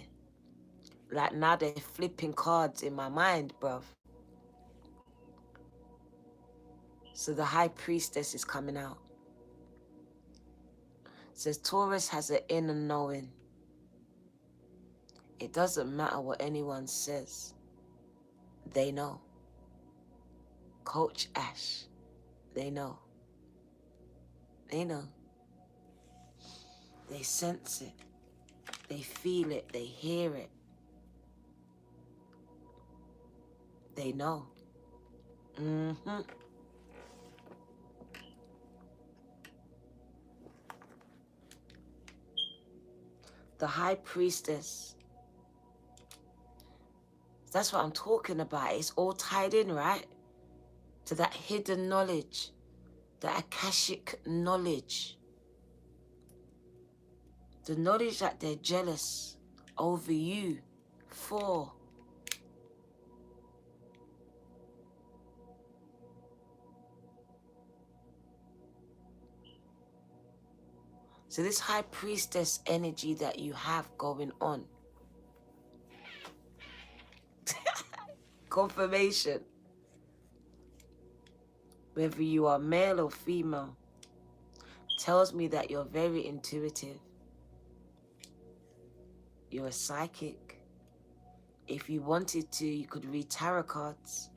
Like now they're flipping cards in my mind, bruv. So the High Priestess is coming out. It says Taurus has an inner knowing. It doesn't matter what anyone says. They know. Coach Ash, they know. They know. They sense it. They feel it. They hear it. They know. The High Priestess. That's what I'm talking about. It's all tied in, right? To that hidden knowledge. The Akashic knowledge. The knowledge that they're jealous over you for. So this High Priestess energy that you have going on. Confirmation. Whether you are male or female, tells me that you're very intuitive. You're a psychic. If you wanted to, you could read tarot cards.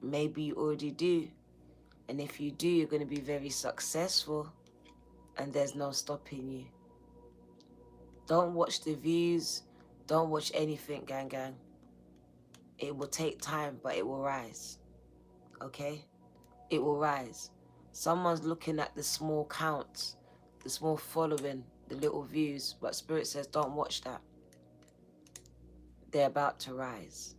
Maybe you already do. And if you do, you're going to be very successful. And there's no stopping you. Don't watch the views. Don't watch anything, gang. It will take time, but it will rise. Okay? It will rise. Someone's looking at the small counts, the small following, the little views, but Spirit says don't watch that. They're about to rise.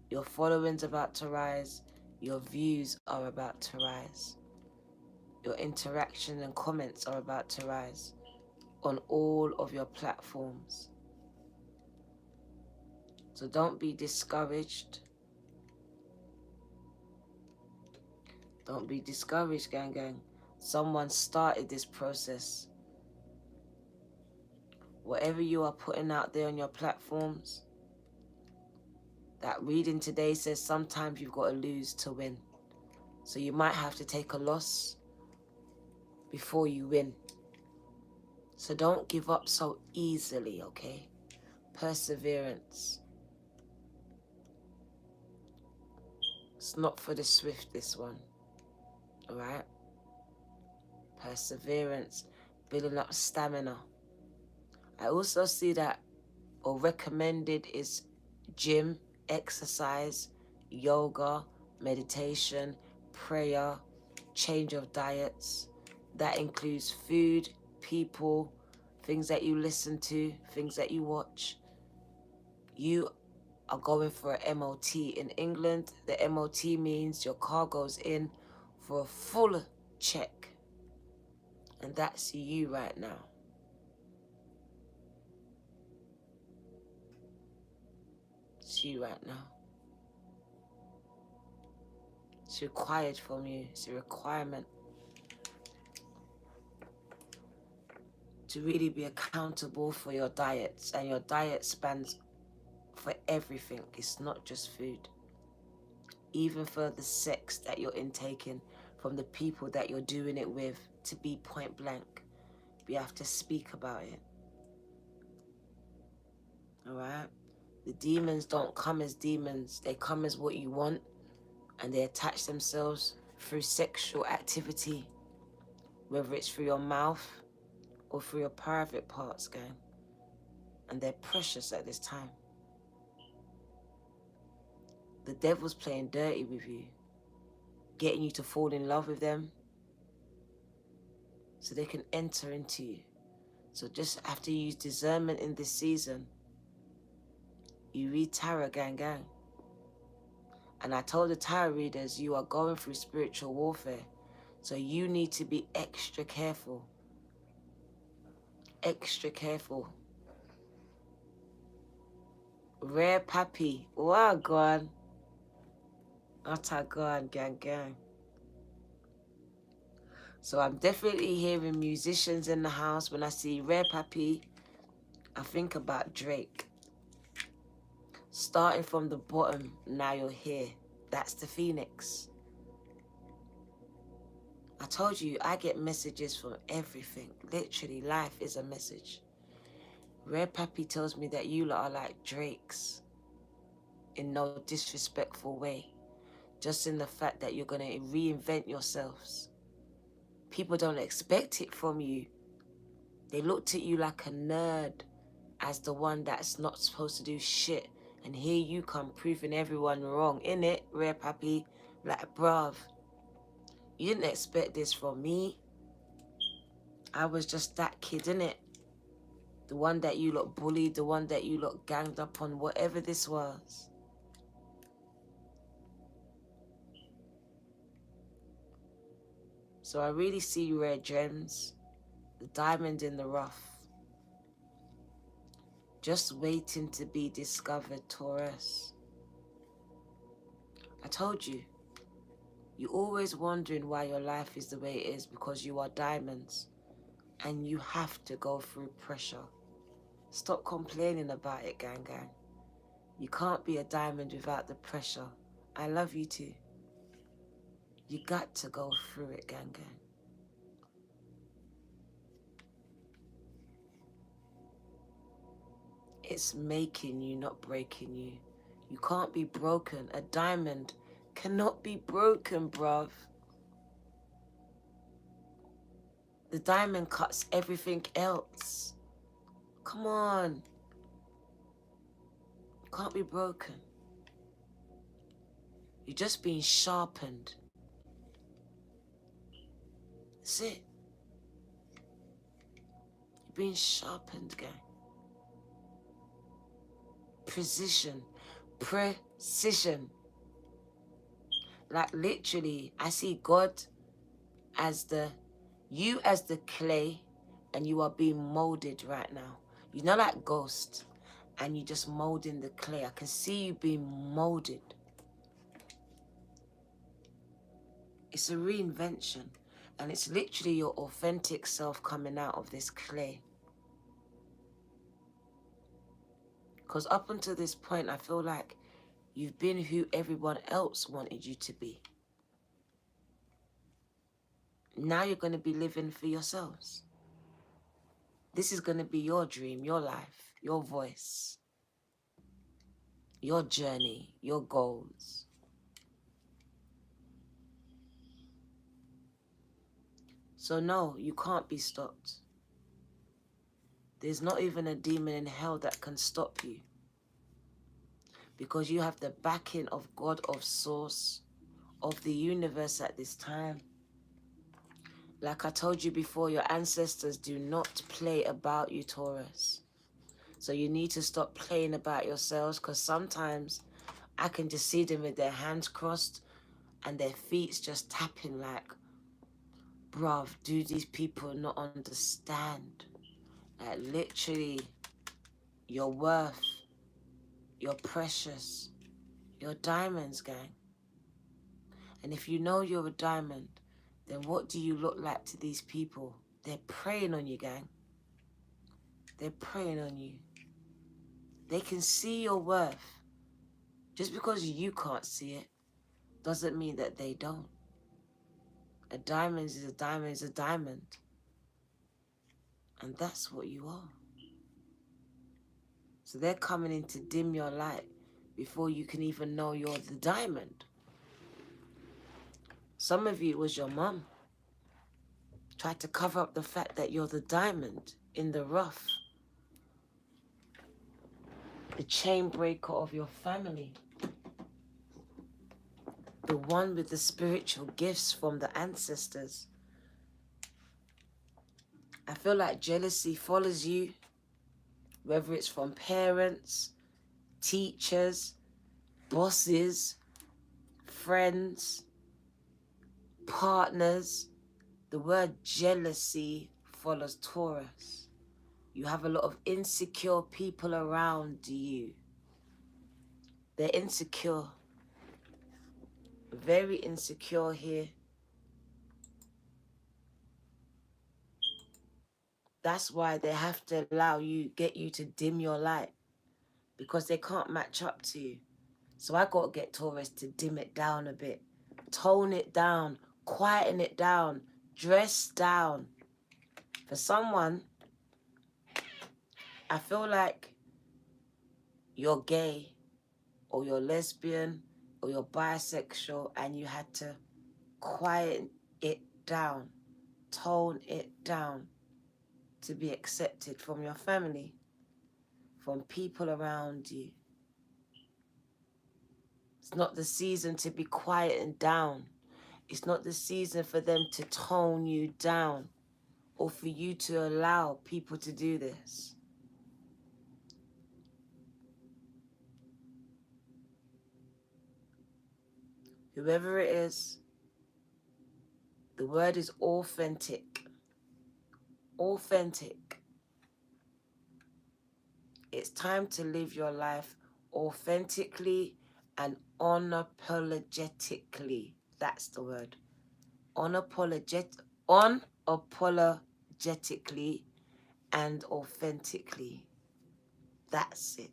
Your following's about to rise. Your views are about to rise. Your interaction and comments are about to rise on all of your platforms. So don't be discouraged. Don't be discouraged, gang. Someone started this process. Whatever you are putting out there on your platforms, that reading today says sometimes you've got to lose to win. So you might have to take a loss before you win. So don't give up so easily, okay? Perseverance. It's not for the swift, this one. Alright? Perseverance. Building up stamina. I also see that, or recommended, is gym, exercise, yoga, meditation, prayer, change of diets. That includes food, people, things that you listen to, things that you watch. You are going for a MOT. In England, the MOT means your car goes in for a full check. And that's you right now. It's you right now. It's required from you. It's a requirement to really be accountable for your diets. And your diet spans for everything. It's not just food. Even for the sex that you're intaking from the people that you're doing it with, to be point blank. We have to speak about it. All right? The demons don't come as demons. They come as what you want, and they attach themselves through sexual activity, whether it's through your mouth or through your private parts, gang. And they're precious at this time. The devil's playing dirty with you, getting you to fall in love with them so they can enter into you. So just have to use discernment in this season. You read tarot, gang. And I told the tarot readers, you are going through spiritual warfare. So you need to be extra careful. Extra careful. Rare Pappy. Wow, God. Utter God, gang. So I'm definitely hearing musicians in the house. When I see Rare Pappy, I think about Drake. Starting from the bottom, now you're here. That's the Phoenix. I told you, I get messages from everything. Literally, life is a message. Rare Pappy tells me that you lot are like Drakes. In no disrespectful way. Just in the fact that you're going to reinvent yourselves. People don't expect it from you. They looked at you like a nerd, as the one that's not supposed to do shit. And here you come proving everyone wrong. Innit, Rare Pappy? Like, bruv, you didn't expect this from me. I was just that kid, innit? The one that you lot bullied, the one that you lot ganged up on, whatever this was. So I really see Rare Gems, the diamond in the rough. Just waiting to be discovered, Taurus. I told you, you're always wondering why your life is the way it is because you are diamonds and you have to go through pressure. Stop complaining about it, gang. You can't be a diamond without the pressure. I love you too. You got to go through it, gang. It's making you, not breaking you. You can't be broken. A diamond cannot be broken, bruv. The diamond cuts everything else. Come on. You can't be broken. You're just being sharpened. That's it. You're being sharpened, gang. Precision. Like literally, I see God as you as the clay, and you are being molded right now. You're not like Ghost, and you're just molding the clay. I can see you being molded. It's a reinvention, and it's literally your authentic self coming out of this clay. Because up until this point, I feel like you've been who everyone else wanted you to be. Now you're going to be living for yourselves. This is going to be your dream, your life, your voice, your journey, your goals. So no, you can't be stopped. There's not even a demon in hell that can stop you. Because you have the backing of God of Source, of the universe at this time. Like I told you before, your ancestors do not play about you, Taurus. So you need to stop playing about yourselves, because sometimes I can just see them with their hands crossed and their feet just tapping like, bruv, do these people not understand? Like literally, you're worth, you're precious, you're diamonds, gang. And if you know you're a diamond, then what do you look like to these people? They're preying on you, gang. They're preying on you. They can see your worth. Just because you can't see it doesn't mean that they don't. A diamond is a diamond is a diamond. And that's what you are. So they're coming in to dim your light before you can even know you're the diamond. Some of you, it was your mum. Tried to cover up the fact that you're the diamond in the rough. The chain breaker of your family. The one with the spiritual gifts from the ancestors. I feel like jealousy follows you, whether it's from parents, teachers, bosses, friends, partners. The word jealousy follows Taurus. You have a lot of insecure people around you. They're insecure. Very insecure here. That's why they have to get you to dim your light, because they can't match up to you. So I got to get Taurus to dim it down a bit, tone it down, quieten it down, dress down. For someone, I feel like you're gay or you're lesbian or you're bisexual and you had to quieten it down, tone it down to be accepted from your family, from people around you. It's not the season to be quietened down. It's not the season for them to tone you down or for you to allow people to do this. Whoever it is, the word is authentic. Authentic. It's time to live your life authentically and unapologetically. That's the word. Unapologetically and authentically. That's it.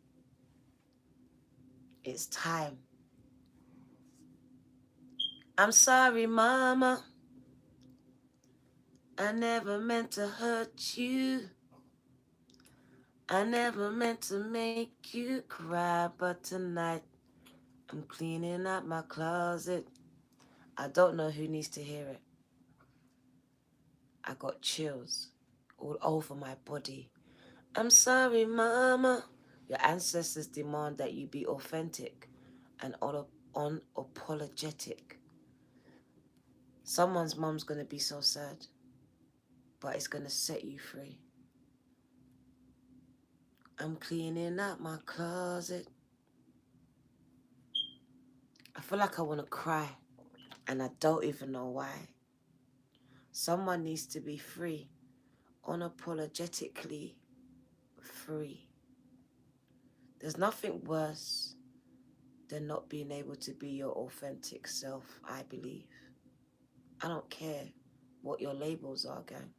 It's time. I'm sorry, Mama. I never meant to hurt you. I never meant to make you cry, but tonight I'm cleaning out my closet. I don't know who needs to hear it. I got chills all over my body. I'm sorry, Mama. Your ancestors demand that you be authentic and unapologetic. Someone's mum's going to be so sad, but it's going to set you free. I'm cleaning out my closet. I feel like I want to cry, and I don't even know why. Someone needs to be free, unapologetically free. There's nothing worse than not being able to be your authentic self, I believe. I don't care what your labels are, gang.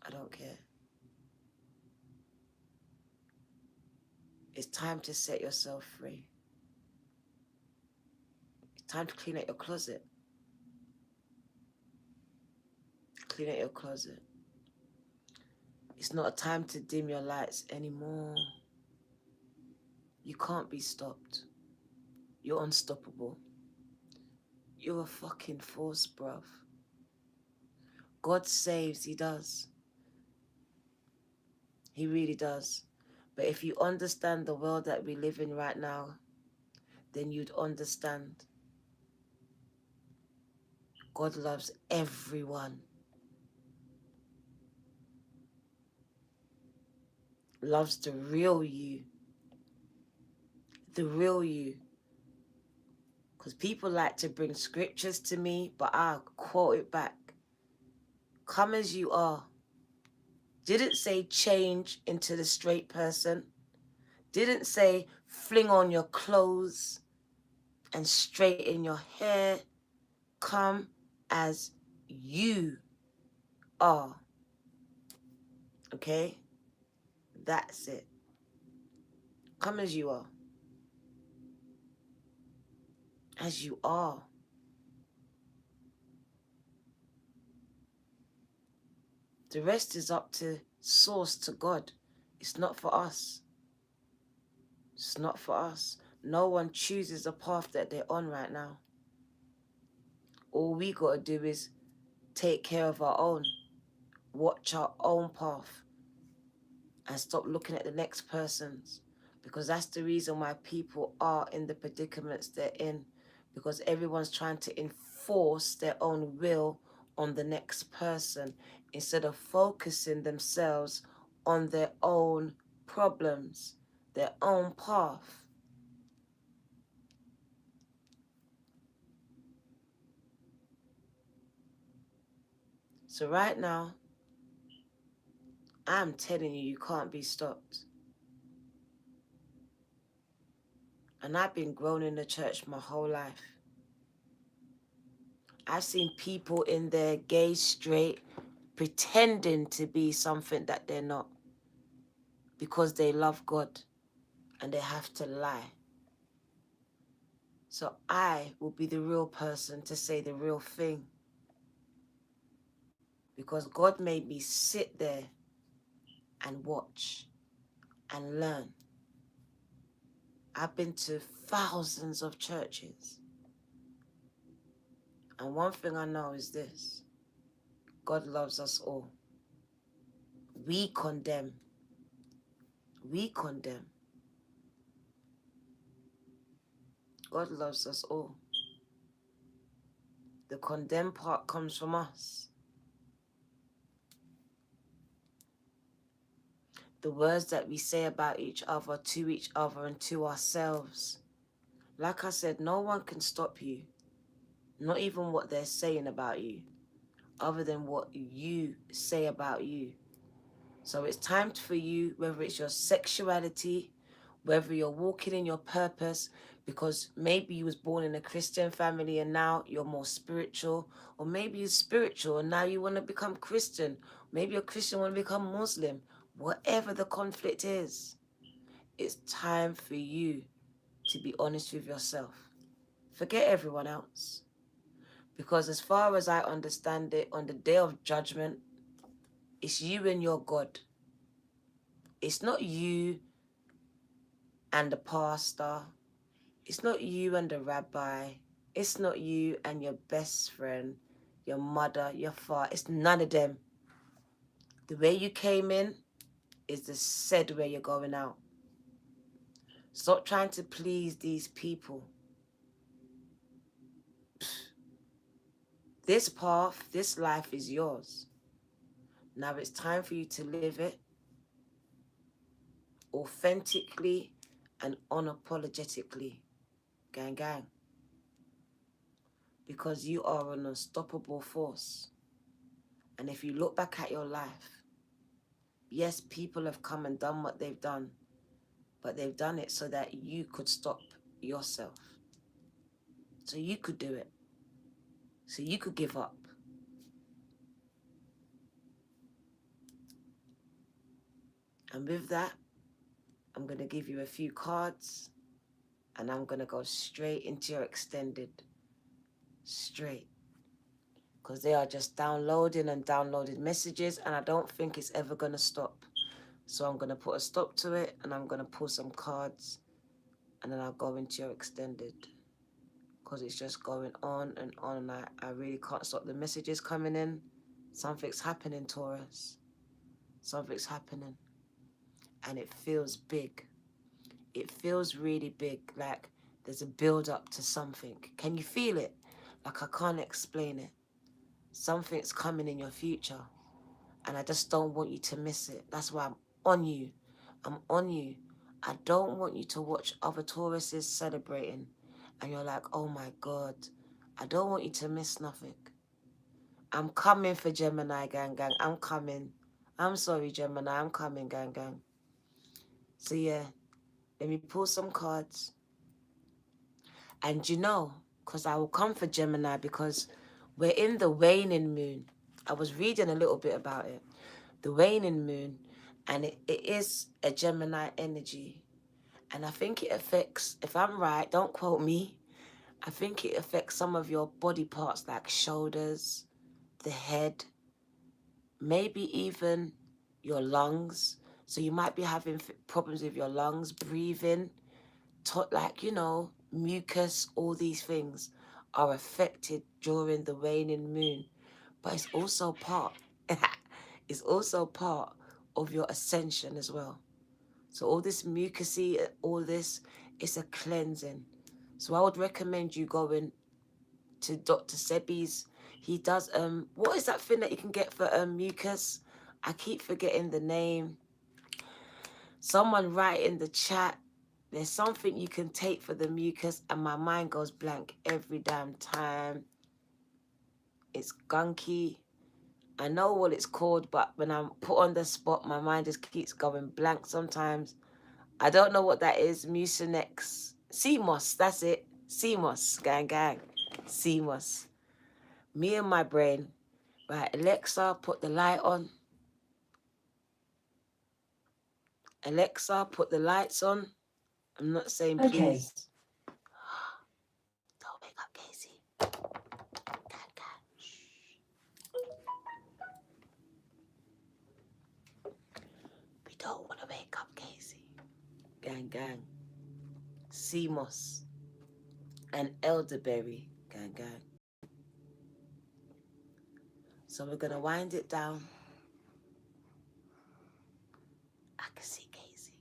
I don't care. It's time to set yourself free. It's time to clean out your closet. Clean out your closet. It's not a time to dim your lights anymore. You can't be stopped. You're unstoppable. You're a fucking force, bruv. God saves, he does. He really does. But if you understand the world that we live in right now, then you'd understand. God loves everyone. Loves the real you. The real you. Because people like to bring scriptures to me, but I'll quote it back. Come as you are. Didn't say change into the straight person. Didn't say fling on your clothes and straighten your hair. Come as you are. Okay? That's it. Come as you are. As you are. The rest is up to source, to God. It's not for us. It's not for us. No one chooses the path that they're on right now. All we got to do is take care of our own. Watch our own path. And stop looking at the next person's. Because that's the reason why people are in the predicaments they're in. Because everyone's trying to enforce their own will on the next person instead of focusing themselves on their own problems, their own path. So right now, I'm telling you, you can't be stopped. And I've been grown in the church my whole life. I've seen people in their gay, straight, pretending to be something that they're not because they love God and they have to lie. So I will be the real person to say the real thing because God made me sit there and watch and learn. I've been to thousands of churches. And one thing I know is this: God loves us all. We condemn. We condemn. God loves us all. The condemn part comes from us. The words that we say about each other, to each other, and to ourselves. Like I said, no one can stop you. Not even what they're saying about you, other than what you say about you. So it's time for you, whether it's your sexuality, whether you're walking in your purpose, because maybe you was born in a Christian family and now you're more spiritual, or maybe you're spiritual and now you want to become Christian. Maybe you're Christian, want to become Muslim. Whatever the conflict is, it's time for you to be honest with yourself. Forget everyone else. Because as far as I understand it, on the day of judgment, it's you and your God. It's not you and the pastor. It's not you and the rabbi. It's not you and your best friend, your mother, your father. It's none of them. The way you came in is the said way you're going out. Stop trying to please these people. This path, this life is yours. Now it's time for you to live it authentically and unapologetically. Gang, gang. Because you are an unstoppable force. And if you look back at your life, yes, people have come and done what they've done, but they've done it so that you could stop yourself. So you could do it. So you could give up. And with that, I'm going to give you a few cards and I'm going to go straight into your extended. Straight. Because they are just downloading and downloading messages and I don't think it's ever going to stop. So I'm going to put a stop to it and I'm going to pull some cards and then I'll go into your extended. Because it's just going on and on and I really can't stop the messages coming in. Something's happening, Taurus. Something's happening. And it feels big. It feels really big. Like There's a build up to something. Can you feel it? Like, I can't explain it. Something's coming in your future, and I just don't want you to miss it. That's why I'm on you. I'm on you. I don't want you to watch other Tauruses celebrating and you're like, oh my God. I don't want you to miss nothing. I'm coming for Gemini, gang, gang. I'm coming. I'm sorry, Gemini. I'm coming, gang, gang. So yeah, let me pull some cards. And you know, because I will come for Gemini because we're in the waning moon. I was reading a little bit about it. The waning moon, and it is a Gemini energy. And I think it affects, if I'm right, don't quote me, I think it affects some of your body parts like shoulders, the head, maybe even your lungs. So you might be having problems with your lungs, breathing, like, you know, mucus, all these things are affected during the waning moon. But it's also part, it's also part of your ascension as well. So all this mucusy, all this, it's a cleansing. So I would recommend you going to Dr. Sebi's. He does, what is that thing that you can get for mucus? I keep forgetting the name. Someone write in the chat. There's something you can take for the mucus, and my mind goes blank every damn time. It's gunky. I know what it's called, but when I'm put on the spot, my mind just keeps going blank sometimes. I don't know what that is. Mucinex. CMOS, that's it. CMOS, gang, gang. CMOS. Me and my brain. Right, Alexa, put the light on. Alexa, put the lights on. I'm not saying please. Okay. Don't wake up, Casey. Gang, gang. Shh. We don't want to wake up, Casey. Gang, gang. CMOS. And elderberry. Gang, gang. So we're going to wind it down. I can see Casey.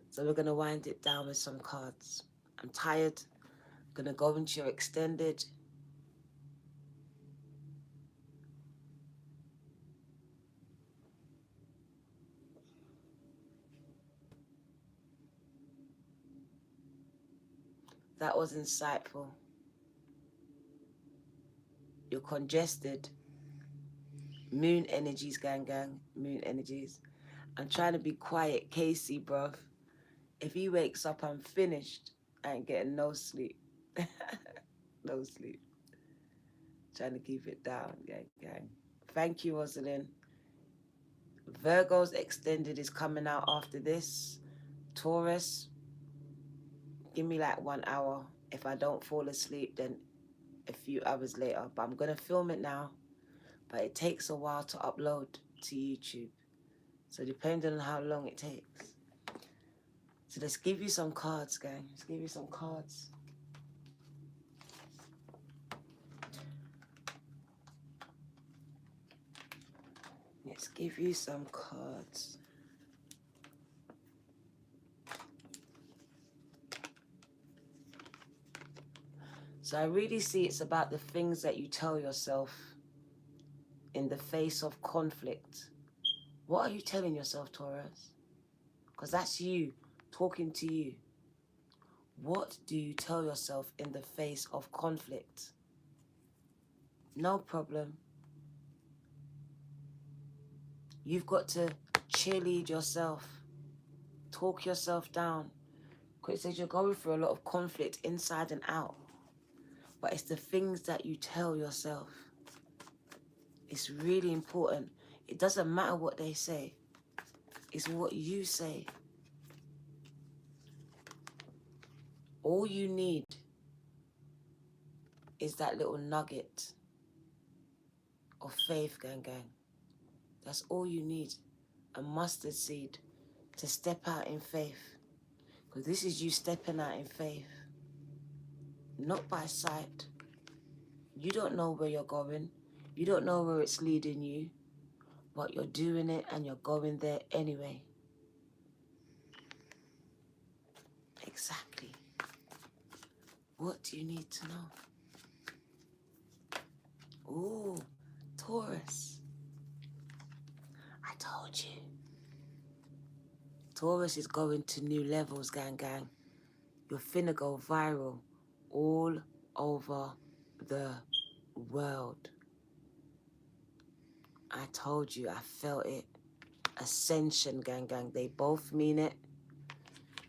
So we're going to wind it down with some cards. I'm tired. I'm going to go into your extended. That was insightful. You're congested. Moon energies, gang, gang. Moon energies. I'm trying to be quiet, Casey, bruv. If he wakes up, I'm finished. I ain't getting no sleep. No sleep. Trying to keep it down, gang, gang. Thank you, Rosalind. Virgo's extended is coming out after this. Taurus, give me like 1 hour. If I don't fall asleep, then a few hours later. But I'm going to film it now. But it takes a while to upload to YouTube. So depending on how long it takes. So let's give you some cards, gang. Let's give you some cards. Let's give you some cards. So I really see it's about the things that you tell yourself in the face of conflict. What are you telling yourself, Taurus? Because that's you talking to you. What do you tell yourself in the face of conflict? No problem. You've got to cheerlead yourself. Talk yourself down. Because it says you're going through a lot of conflict inside and out. But it's the things that you tell yourself. It's really important. It doesn't matter what they say. It's what you say. All you need is that little nugget of faith, gang, gang. That's all you need. A mustard seed to step out in faith. Because this is you stepping out in faith. Not by sight. You don't know where you're going. You don't know where it's leading you. But you're doing it and you're going there anyway. Exactly. What do you need to know? Ooh, Taurus. I told you. Taurus is going to new levels, gang. You're finna go viral all over the world. I told you, I felt it. Ascension, gang. They both mean it.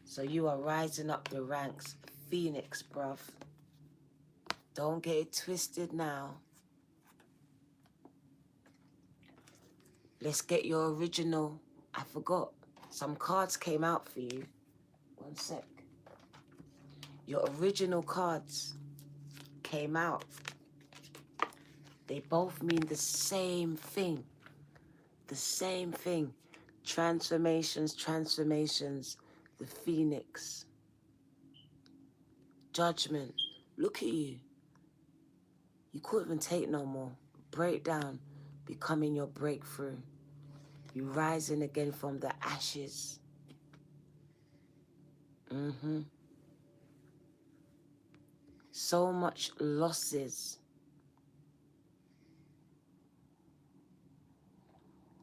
So you are rising up the ranks. Phoenix, bruv. Don't get it twisted now. Let's get your original. I forgot. Some cards came out for you. One sec. Your original cards came out. They both mean the same thing. The same thing. Transformations. The Phoenix. Judgment. Look at you. You couldn't even take no more. Breakdown. Becoming your breakthrough. You rising again from the ashes. So much losses.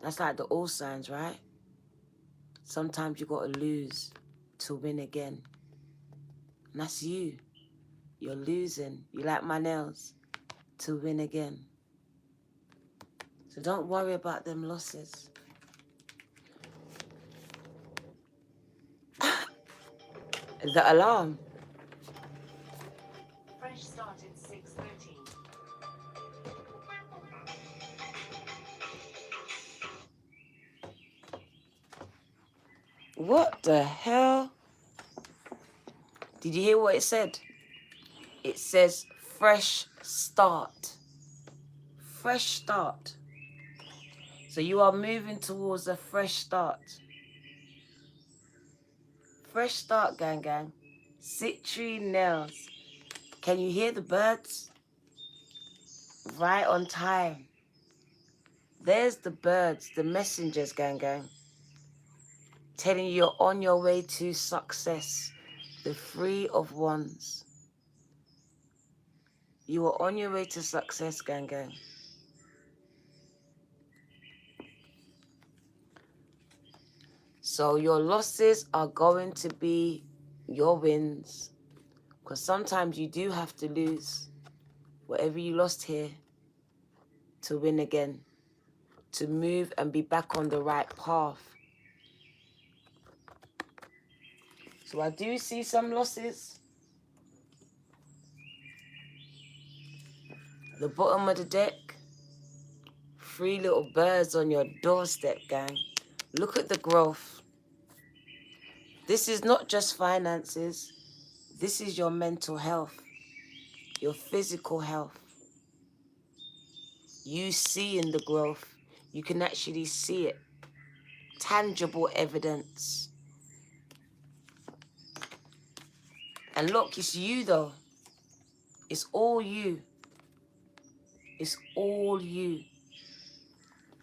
That's like the all signs, right? Sometimes you gotta lose to win again. And that's you. You're losing. You like my nails. To win again. So don't worry about them losses. The alarm. Fresh start at 6:13. What the hell? Did you hear what it said? It says fresh start. Fresh start. So you are moving towards a fresh start. Fresh start, gang. Citrine nails. Can you hear the birds? Right on time. There's the birds, the messengers, gang. Telling you you're on your way to success. The Three of Wands. You are on your way to success, gang. So your losses are going to be your wins. Because sometimes you do have to lose whatever you lost here to win again. To move and be back on the right path. So I do see some losses. The bottom of the deck. 3 little birds on your doorstep, gang. Look at the growth. This is not just finances. This is your mental health. Your physical health. You see in the growth. You can actually see it. Tangible evidence. And look, it's you though. It's all you. It's all you.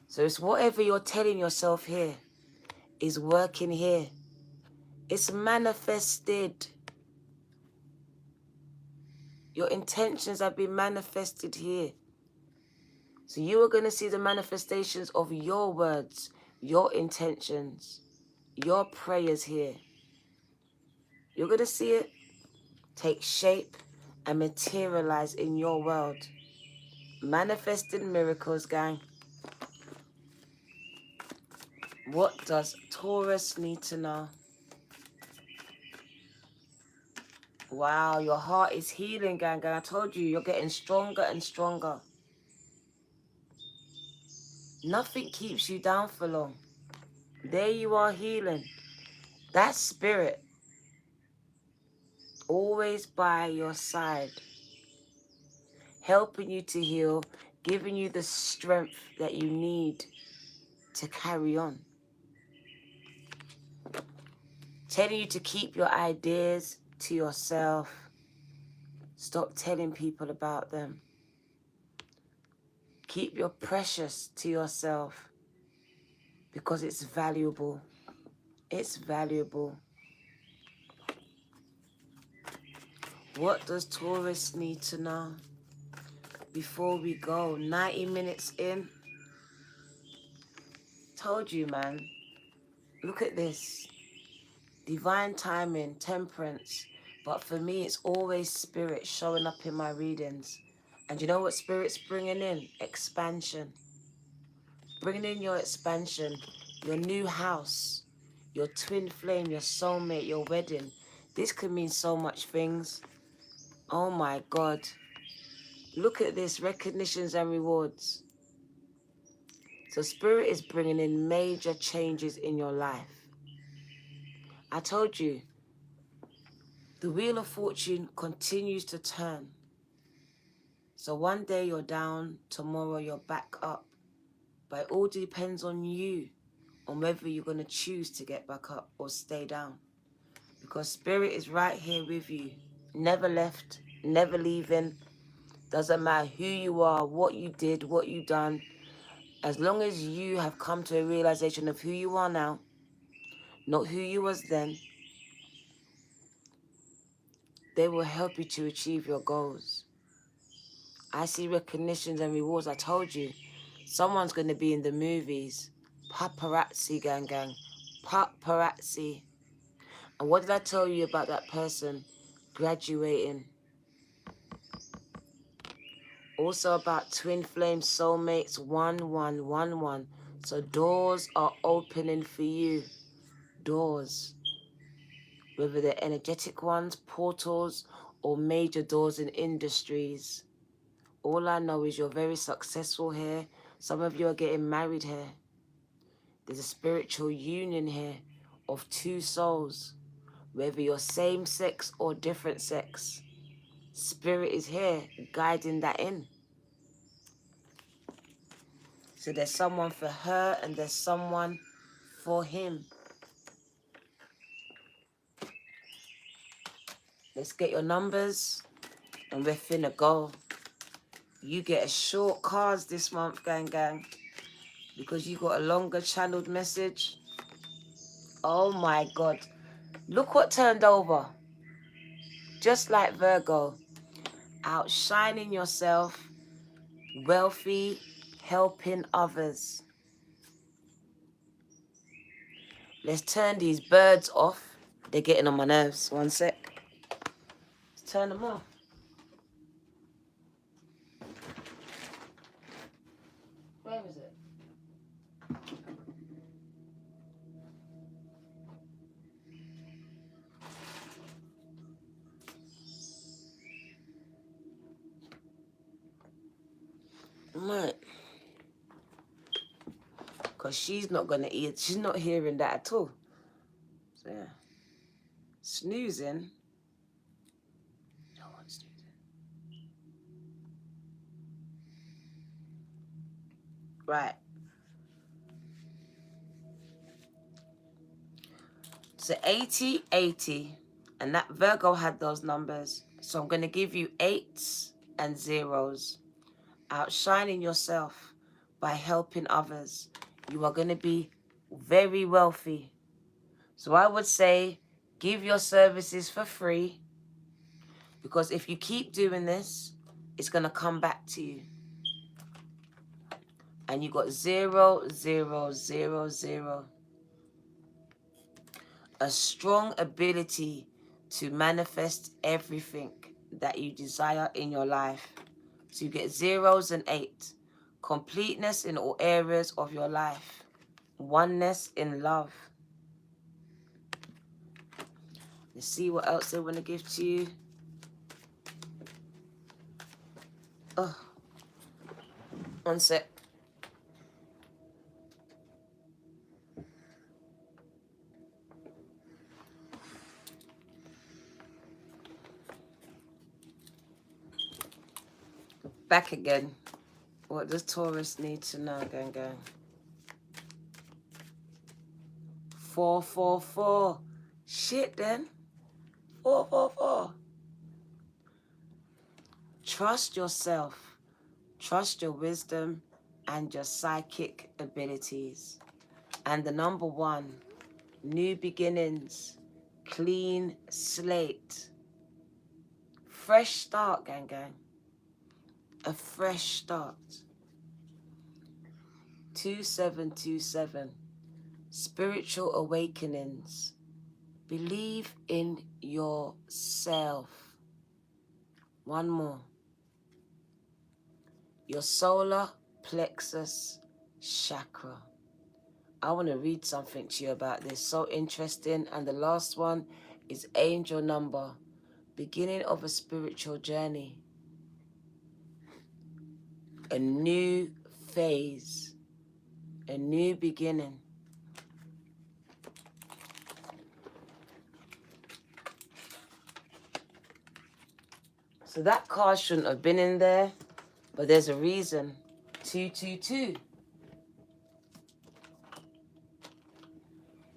So it's whatever you're telling yourself here is working here. It's manifested. Your intentions have been manifested here. So you are going to see the manifestations of your words, your intentions, your prayers here. You're going to see it take shape and materialize in your world. Manifested miracles, gang. What does Taurus need to know? Wow, your heart is healing, gang. I told you, you're getting stronger and stronger. Nothing keeps you down for long. There you are healing. That spirit always by your side, helping you to heal, giving you the strength that you need to carry on. Telling you to keep your ideas to yourself. Stop telling people about them. Keep your precious to yourself because it's valuable. It's valuable. What does Taurus need to know? Before we go, 90 minutes in. Told you, man. Look at this. Divine timing, temperance. But for me, it's always spirit showing up in my readings. And you know what spirit's bringing in? Expansion. Bringing in your expansion, your new house, your twin flame, your soulmate, your wedding. This could mean so much things. Oh my God. Look at this, recognitions and rewards. So spirit is bringing in major changes in your life. I told you, the wheel of fortune continues to turn. So one day you're down, tomorrow you're back up. But it all depends on you, on whether you're going to choose to get back up or stay down. Because spirit is right here with you. Never left, never leaving. Doesn't matter who you are, what you did, what you done. As long as you have come to a realization of who you are now, not who you was then, they will help you to achieve your goals. I see recognitions and rewards. I told you, someone's going to be in the movies. Paparazzi, gang, gang. Paparazzi. And what did I tell you about that person graduating? Also about twin flame soulmates, 1111. So doors are opening for you. Doors. Whether they're energetic ones, portals, or major doors in industries. All I know is you're very successful here. Some of you are getting married here. There's a spiritual union here of two souls. Whether you're same sex or different sex. Spirit is here guiding that in. So there's someone for her and there's someone for him. Let's get your numbers and we're finna go. You get a short cards this month, gang, gang. Because you got a longer channeled message. Oh my God. Look what turned over. Just like Virgo. Outshining yourself. Wealthy. Helping others. Let's turn these birds off. They're getting on my nerves. One sec. Let's turn them off. Where is it? Right. Because she's not going to eat. She's not hearing that at all. So, yeah. Snoozing. No one's snoozing. Right. So 80, 80. And that Virgo had those numbers. So I'm going to give you 8s and 0s. Outshining yourself by helping others. You are going to be very wealthy. So I would say give your services for free. Because if you keep doing this, it's going to come back to you. And you got 0, 0, 0, 0. A strong ability to manifest everything that you desire in your life. So you get 0s and 8. Completeness in all areas of your life. Oneness in love. Let's see what else they want to give to you. Oh, one sec. Back again. What does Taurus need to know, gang, gang? 4, 4, 4. Shit, then. 4, 4, 4. Trust yourself. Trust your wisdom and your psychic abilities. And the number 1, new beginnings, clean slate. fresh start, gang. A fresh start. 2727. Spiritual awakenings. Believe in yourself. One more. Your solar plexus chakra. I want to read something to you about this. So interesting. And the last one is angel number. Beginning of a spiritual journey. A new phase. A new beginning. So that card shouldn't have been in there, but there's a reason. 222.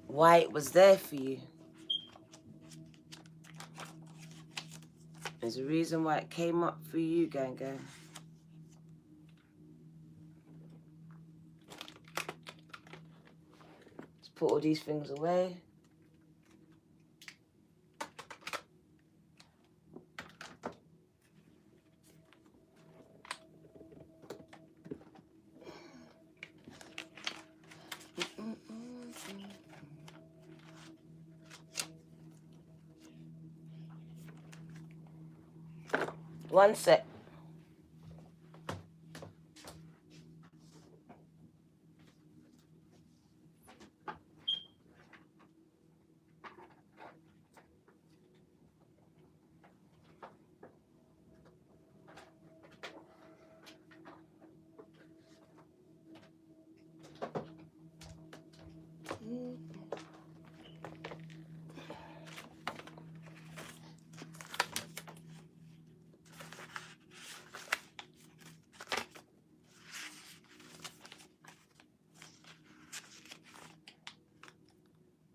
Why it was there for you. There's a reason why it came up for you, gang. Let's put all these things away. One sec.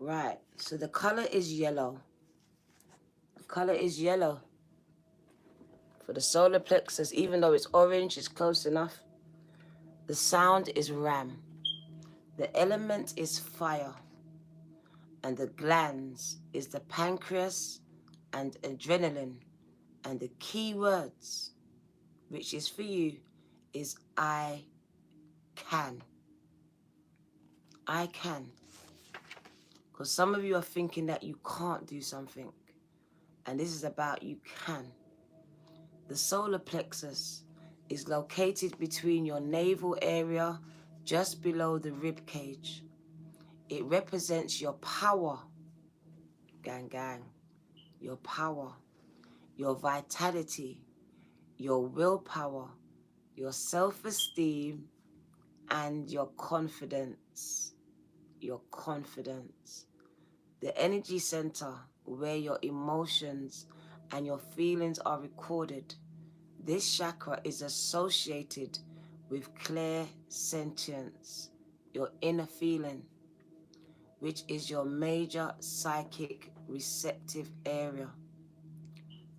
Right, so the color is yellow. The color is yellow. For the solar plexus, even though it's orange, it's close enough. The sound is ram. The element is fire. And the glands is the pancreas and adrenaline. And the key words, which is for you, is I can. I can. Because some of you are thinking that you can't do something. And this is about you can. The solar plexus is located between your navel area, just below the rib cage. It represents your power, gang. Your power, your vitality, your willpower, your self-esteem, and your confidence. Your confidence. The energy center where your emotions and your feelings are recorded. This chakra is associated with clear sentience, your inner feeling, which is your major psychic receptive area.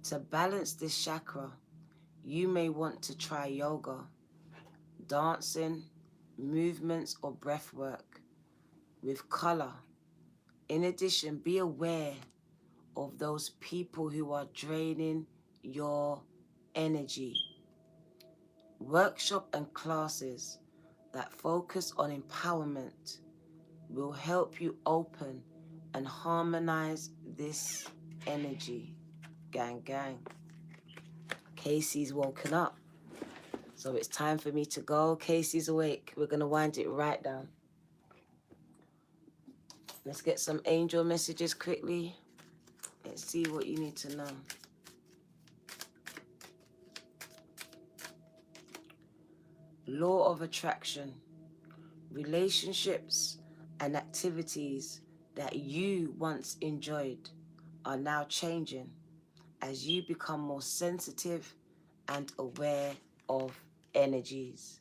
To balance this chakra, you may want to try yoga, dancing, movements, or breath work with color. In addition, be aware of those people who are draining your energy. Workshop and classes that focus on empowerment will help you open and harmonize this energy. Gang. Casey's woken up. So it's time for me to go. Casey's awake. We're going to wind it right down. Let's get some angel messages quickly. Let's see what you need to know. Law of attraction. Relationships and activities that you once enjoyed are now changing as you become more sensitive and aware of energies.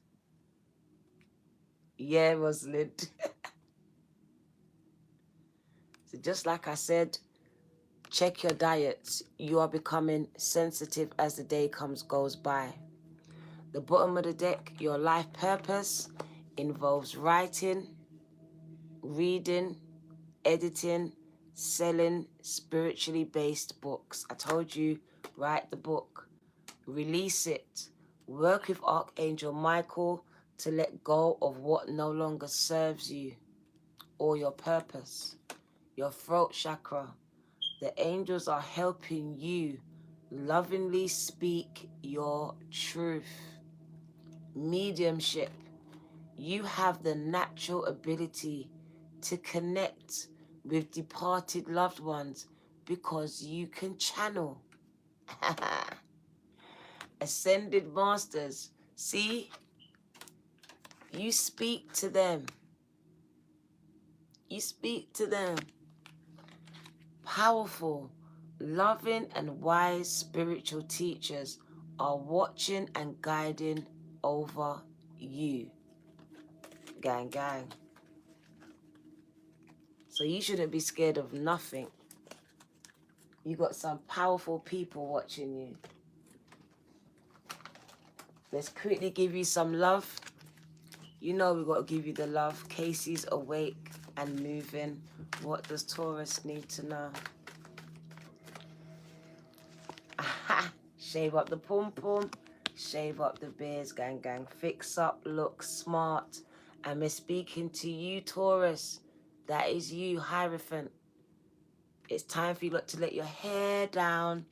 Yeah, Rosalind. So just like I said, check your diets. You are becoming sensitive as the day goes by. The bottom of the deck, your life purpose involves writing, reading, editing, selling spiritually based books. I told you Write the book. Release it. Work with Archangel Michael to let go of what no longer serves you or your purpose. Your throat chakra. The angels are helping you lovingly speak your truth. Mediumship. You have the natural ability to connect with departed loved ones because you can channel. Ascended masters. See, you speak to them. You speak to them. Powerful, loving, and wise spiritual teachers are watching and guiding over you. Gang, gang. So you shouldn't be scared of nothing. You got some powerful people watching you. Let's quickly give you some love. You know we got to give you the love. Casey's awake and moving. What does Taurus need to know? Aha! Shave up the pom-pom. Shave up the beards, gang, gang. Fix up, look smart. And we're speaking to you, Taurus. That is you, Hierophant. It's time for you to let your hair down.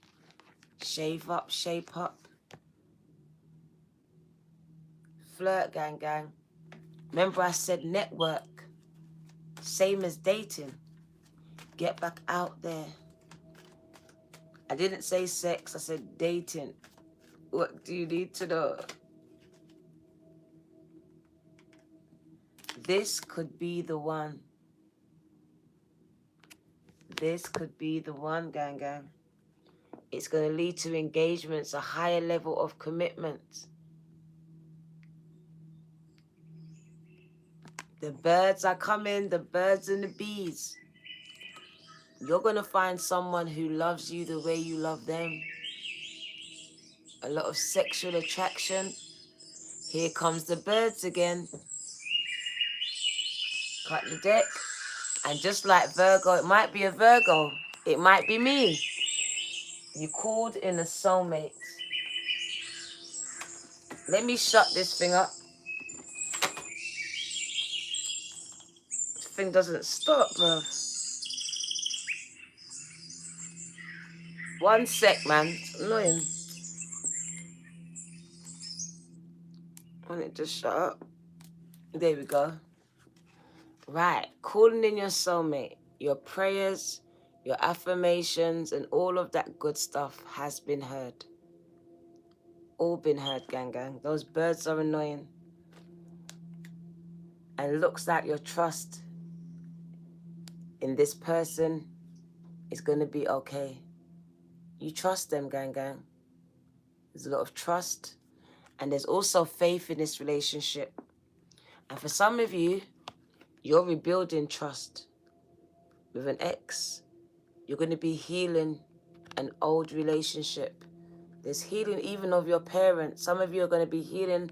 Shave up, shape up. Flirt, gang, gang. Remember I said network. Same as dating. Get back out there. I didn't say sex, I said dating. What do you need to know? This could be the one. This could be the one, gang, gang. It's going to lead to engagements, a higher level of commitment. The birds are coming, the birds and the bees. You're going to find someone who loves you the way you love them. A lot of sexual attraction. Here comes the birds again. Cut the deck. And just like Virgo, it might be a Virgo. It might be me. You called in a soulmate. Let me shut this thing up. This thing doesn't stop, bro. One sec, man. It's annoying. Want it to shut up. There we go. Right. Calling in your soulmate. Your prayers, your affirmations, and all of that good stuff has been heard. All been heard, gang, gang. Those birds are annoying. And it looks like your trust in this person is going to be okay. You trust them, gang, gang. There's a lot of trust. And there's also faith in this relationship. And for some of you, you're rebuilding trust. With an ex, you're going to be healing an old relationship. There's healing even of your parents. Some of you are going to be healing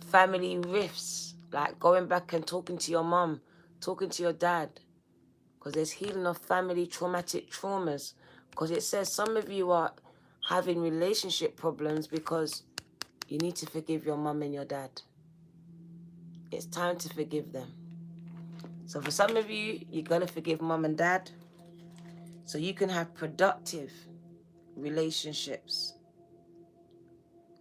family rifts, like going back and talking to your mom, talking to your dad. Because there's healing of family traumatic traumas. Because it says some of you are having relationship problems because you need to forgive your mom and your dad. It's time to forgive them. So for some of you, you're going to forgive mom and dad so you can have productive relationships.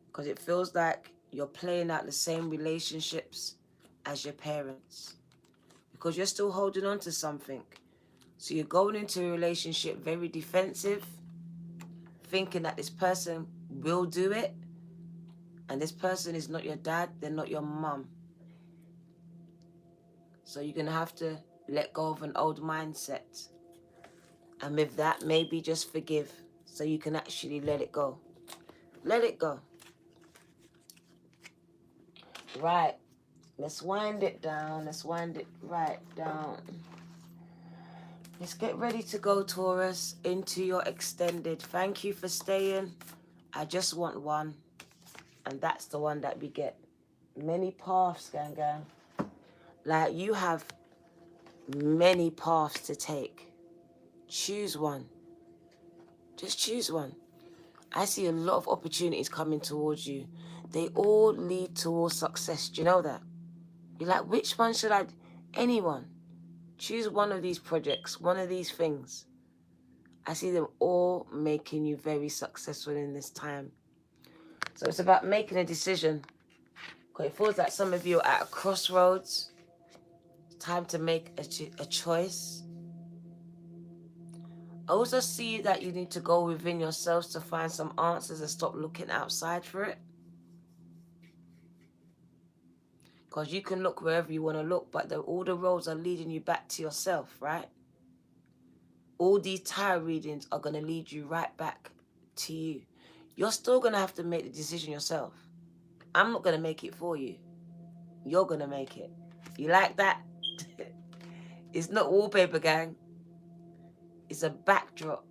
Because it feels like you're playing out the same relationships as your parents. Because you're still holding on to something. So you're going into a relationship very defensive, thinking that this person will do it. And this person is not your dad, they're not your mum. So you're going to have to let go of an old mindset. And with that, maybe just forgive so you can actually let it go. Let it go. Right. Let's wind it down. Let's wind it right down. Let's get ready to go, Taurus, into your extended. Thank you for staying. I just want one. And that's the one that we get. Many paths, gang, gang. Like, you have many paths to take. Choose one. Just choose one. I see a lot of opportunities coming towards you. They all lead towards success. Do you know that? You're like, which one should I... Anyone. Choose one of these projects, one of these things. I see them all making you very successful in this time. So it's about making a decision. Because it feels like some of you are at a crossroads. It's time to make a choice. I also see that you need to go within yourselves to find some answers and stop looking outside for it. Because you can look wherever you want to look, but all the roads are leading you back to yourself, right? All these tarot readings are going to lead you right back to you. You're still going to have to make the decision yourself. I'm not going to make it for you. You're going to make it. You like that? It's not wallpaper, gang. It's a backdrop.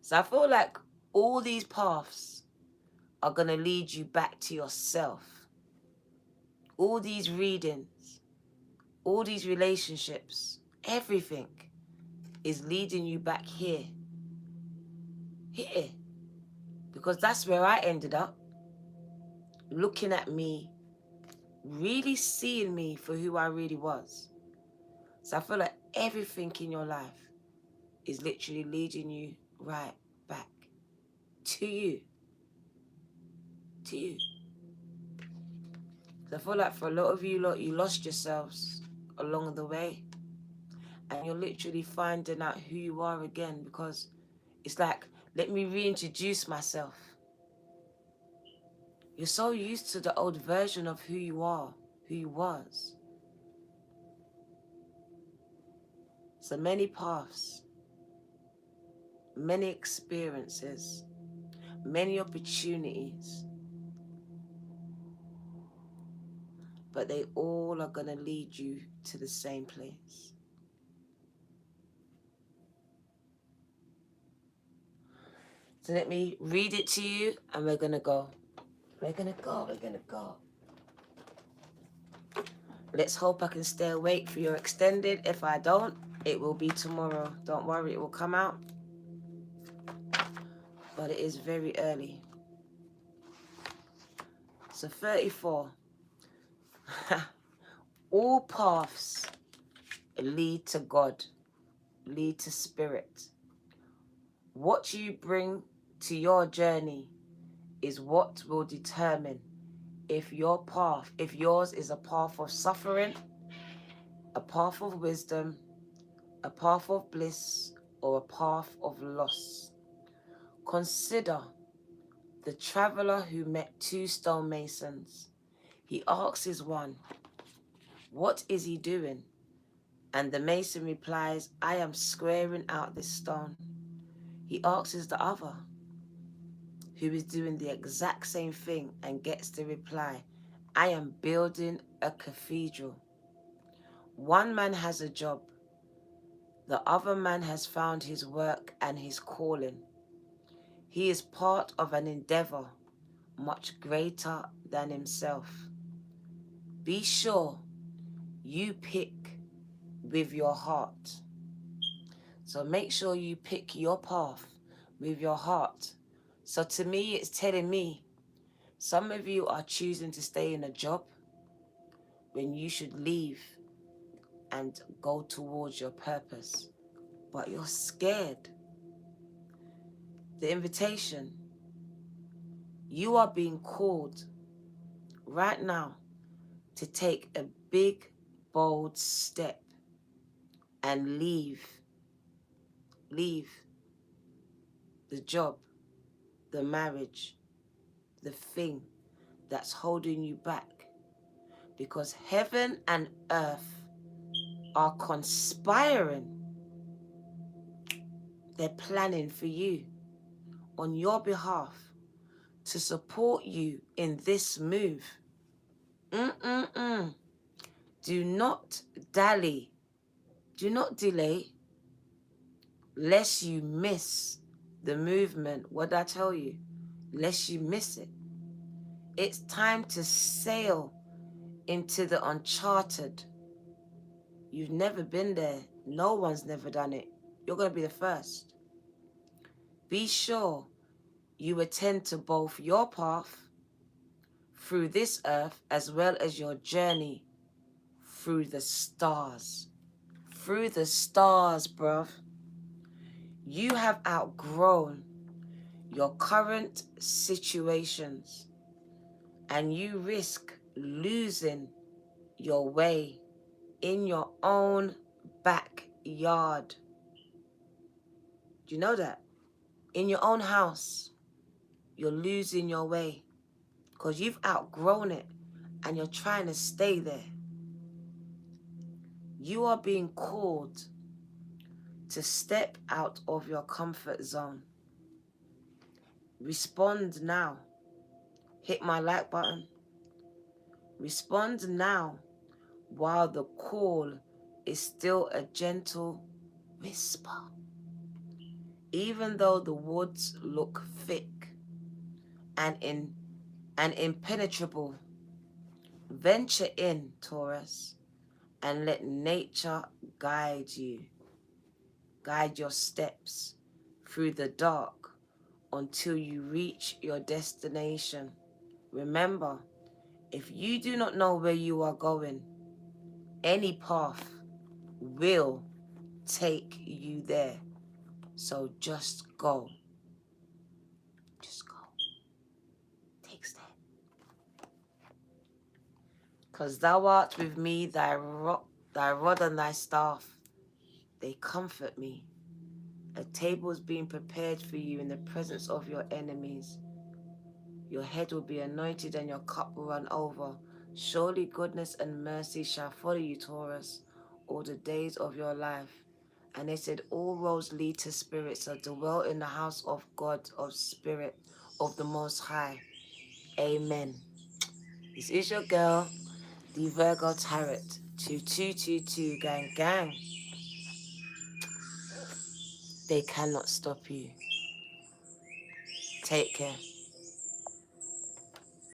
So I feel like all these paths are going to lead you back to yourself. All these readings, all these relationships, everything is leading you back here. Here. Because that's where I ended up. Looking at me, really seeing me for who I really was. So I feel like everything in your life is literally leading you right back to you. To you. So I feel like for a lot of you lot, you lost yourselves along the way. And you're literally finding out who you are again, because it's like, let me reintroduce myself. You're so used to the old version of who you are, who you was. So many paths, many experiences, many opportunities, but they all are going to lead you to the same place. So let me read it to you, and we're going to go. We're going to go. We're going to go. Let's hope I can stay awake for your extended. If I don't, it will be tomorrow. Don't worry, it will come out. But it is very early. So 34. All paths lead to God, lead to spirit. What you bring to your journey is what will determine if yours is a path of suffering, a path of wisdom, a path of bliss, or a path of loss. Consider the traveler who met two stonemasons. He asks one, "What is he doing?" And the mason replies, "I am squaring out this stone." He asks the other, who is doing the exact same thing, and gets the reply, "I am building a cathedral." One man has a job. The other man has found his work and his calling. He is part of an endeavor much greater than himself. Be sure you pick with your heart. So make sure you pick your path with your heart. So to me, it's telling me some of you are choosing to stay in a job when you should leave and go towards your purpose. But you're scared. The invitation, you are being called right now to take a big, bold step and leave the job, the marriage, the thing that's holding you back. Because heaven and earth are conspiring. They're planning for you on your behalf to support you in this move. Do not dally. Do not delay, lest you miss the movement. What did I tell you? Lest you miss it. It's time to sail into the uncharted. You've never been there. No one's never done it. You're going to be the first. Be sure you attend to both your path through this earth as well as your journey through the stars. Through the stars, bruv. You have outgrown your current situations and you risk losing your way in your own backyard. Do you know that? In your own house, you're losing your way because you've outgrown it and you're trying to stay there. You are being called to step out of your comfort zone. Respond now. Hit my like button. Respond now while the call is still a gentle whisper. Even though the woods look thick and impenetrable, venture in, Taurus, and let nature guide you. Guide your steps through the dark until you reach your destination. Remember, if you do not know where you are going, any path will take you there. So just go. Just go. Take step. Because thou art with me, thy rod and thy staff, they comfort me. A table is being prepared for you in the presence of your enemies. Your head will be anointed and your cup will run over. Surely goodness and mercy shall follow you, Taurus, all the days of your life. And they said, all roads lead to spirit, so dwell in the house of God, of spirit, of the Most High. Amen. This is your girl, the Virgo Tarot. 2222 gang gang. They cannot stop you. Take care.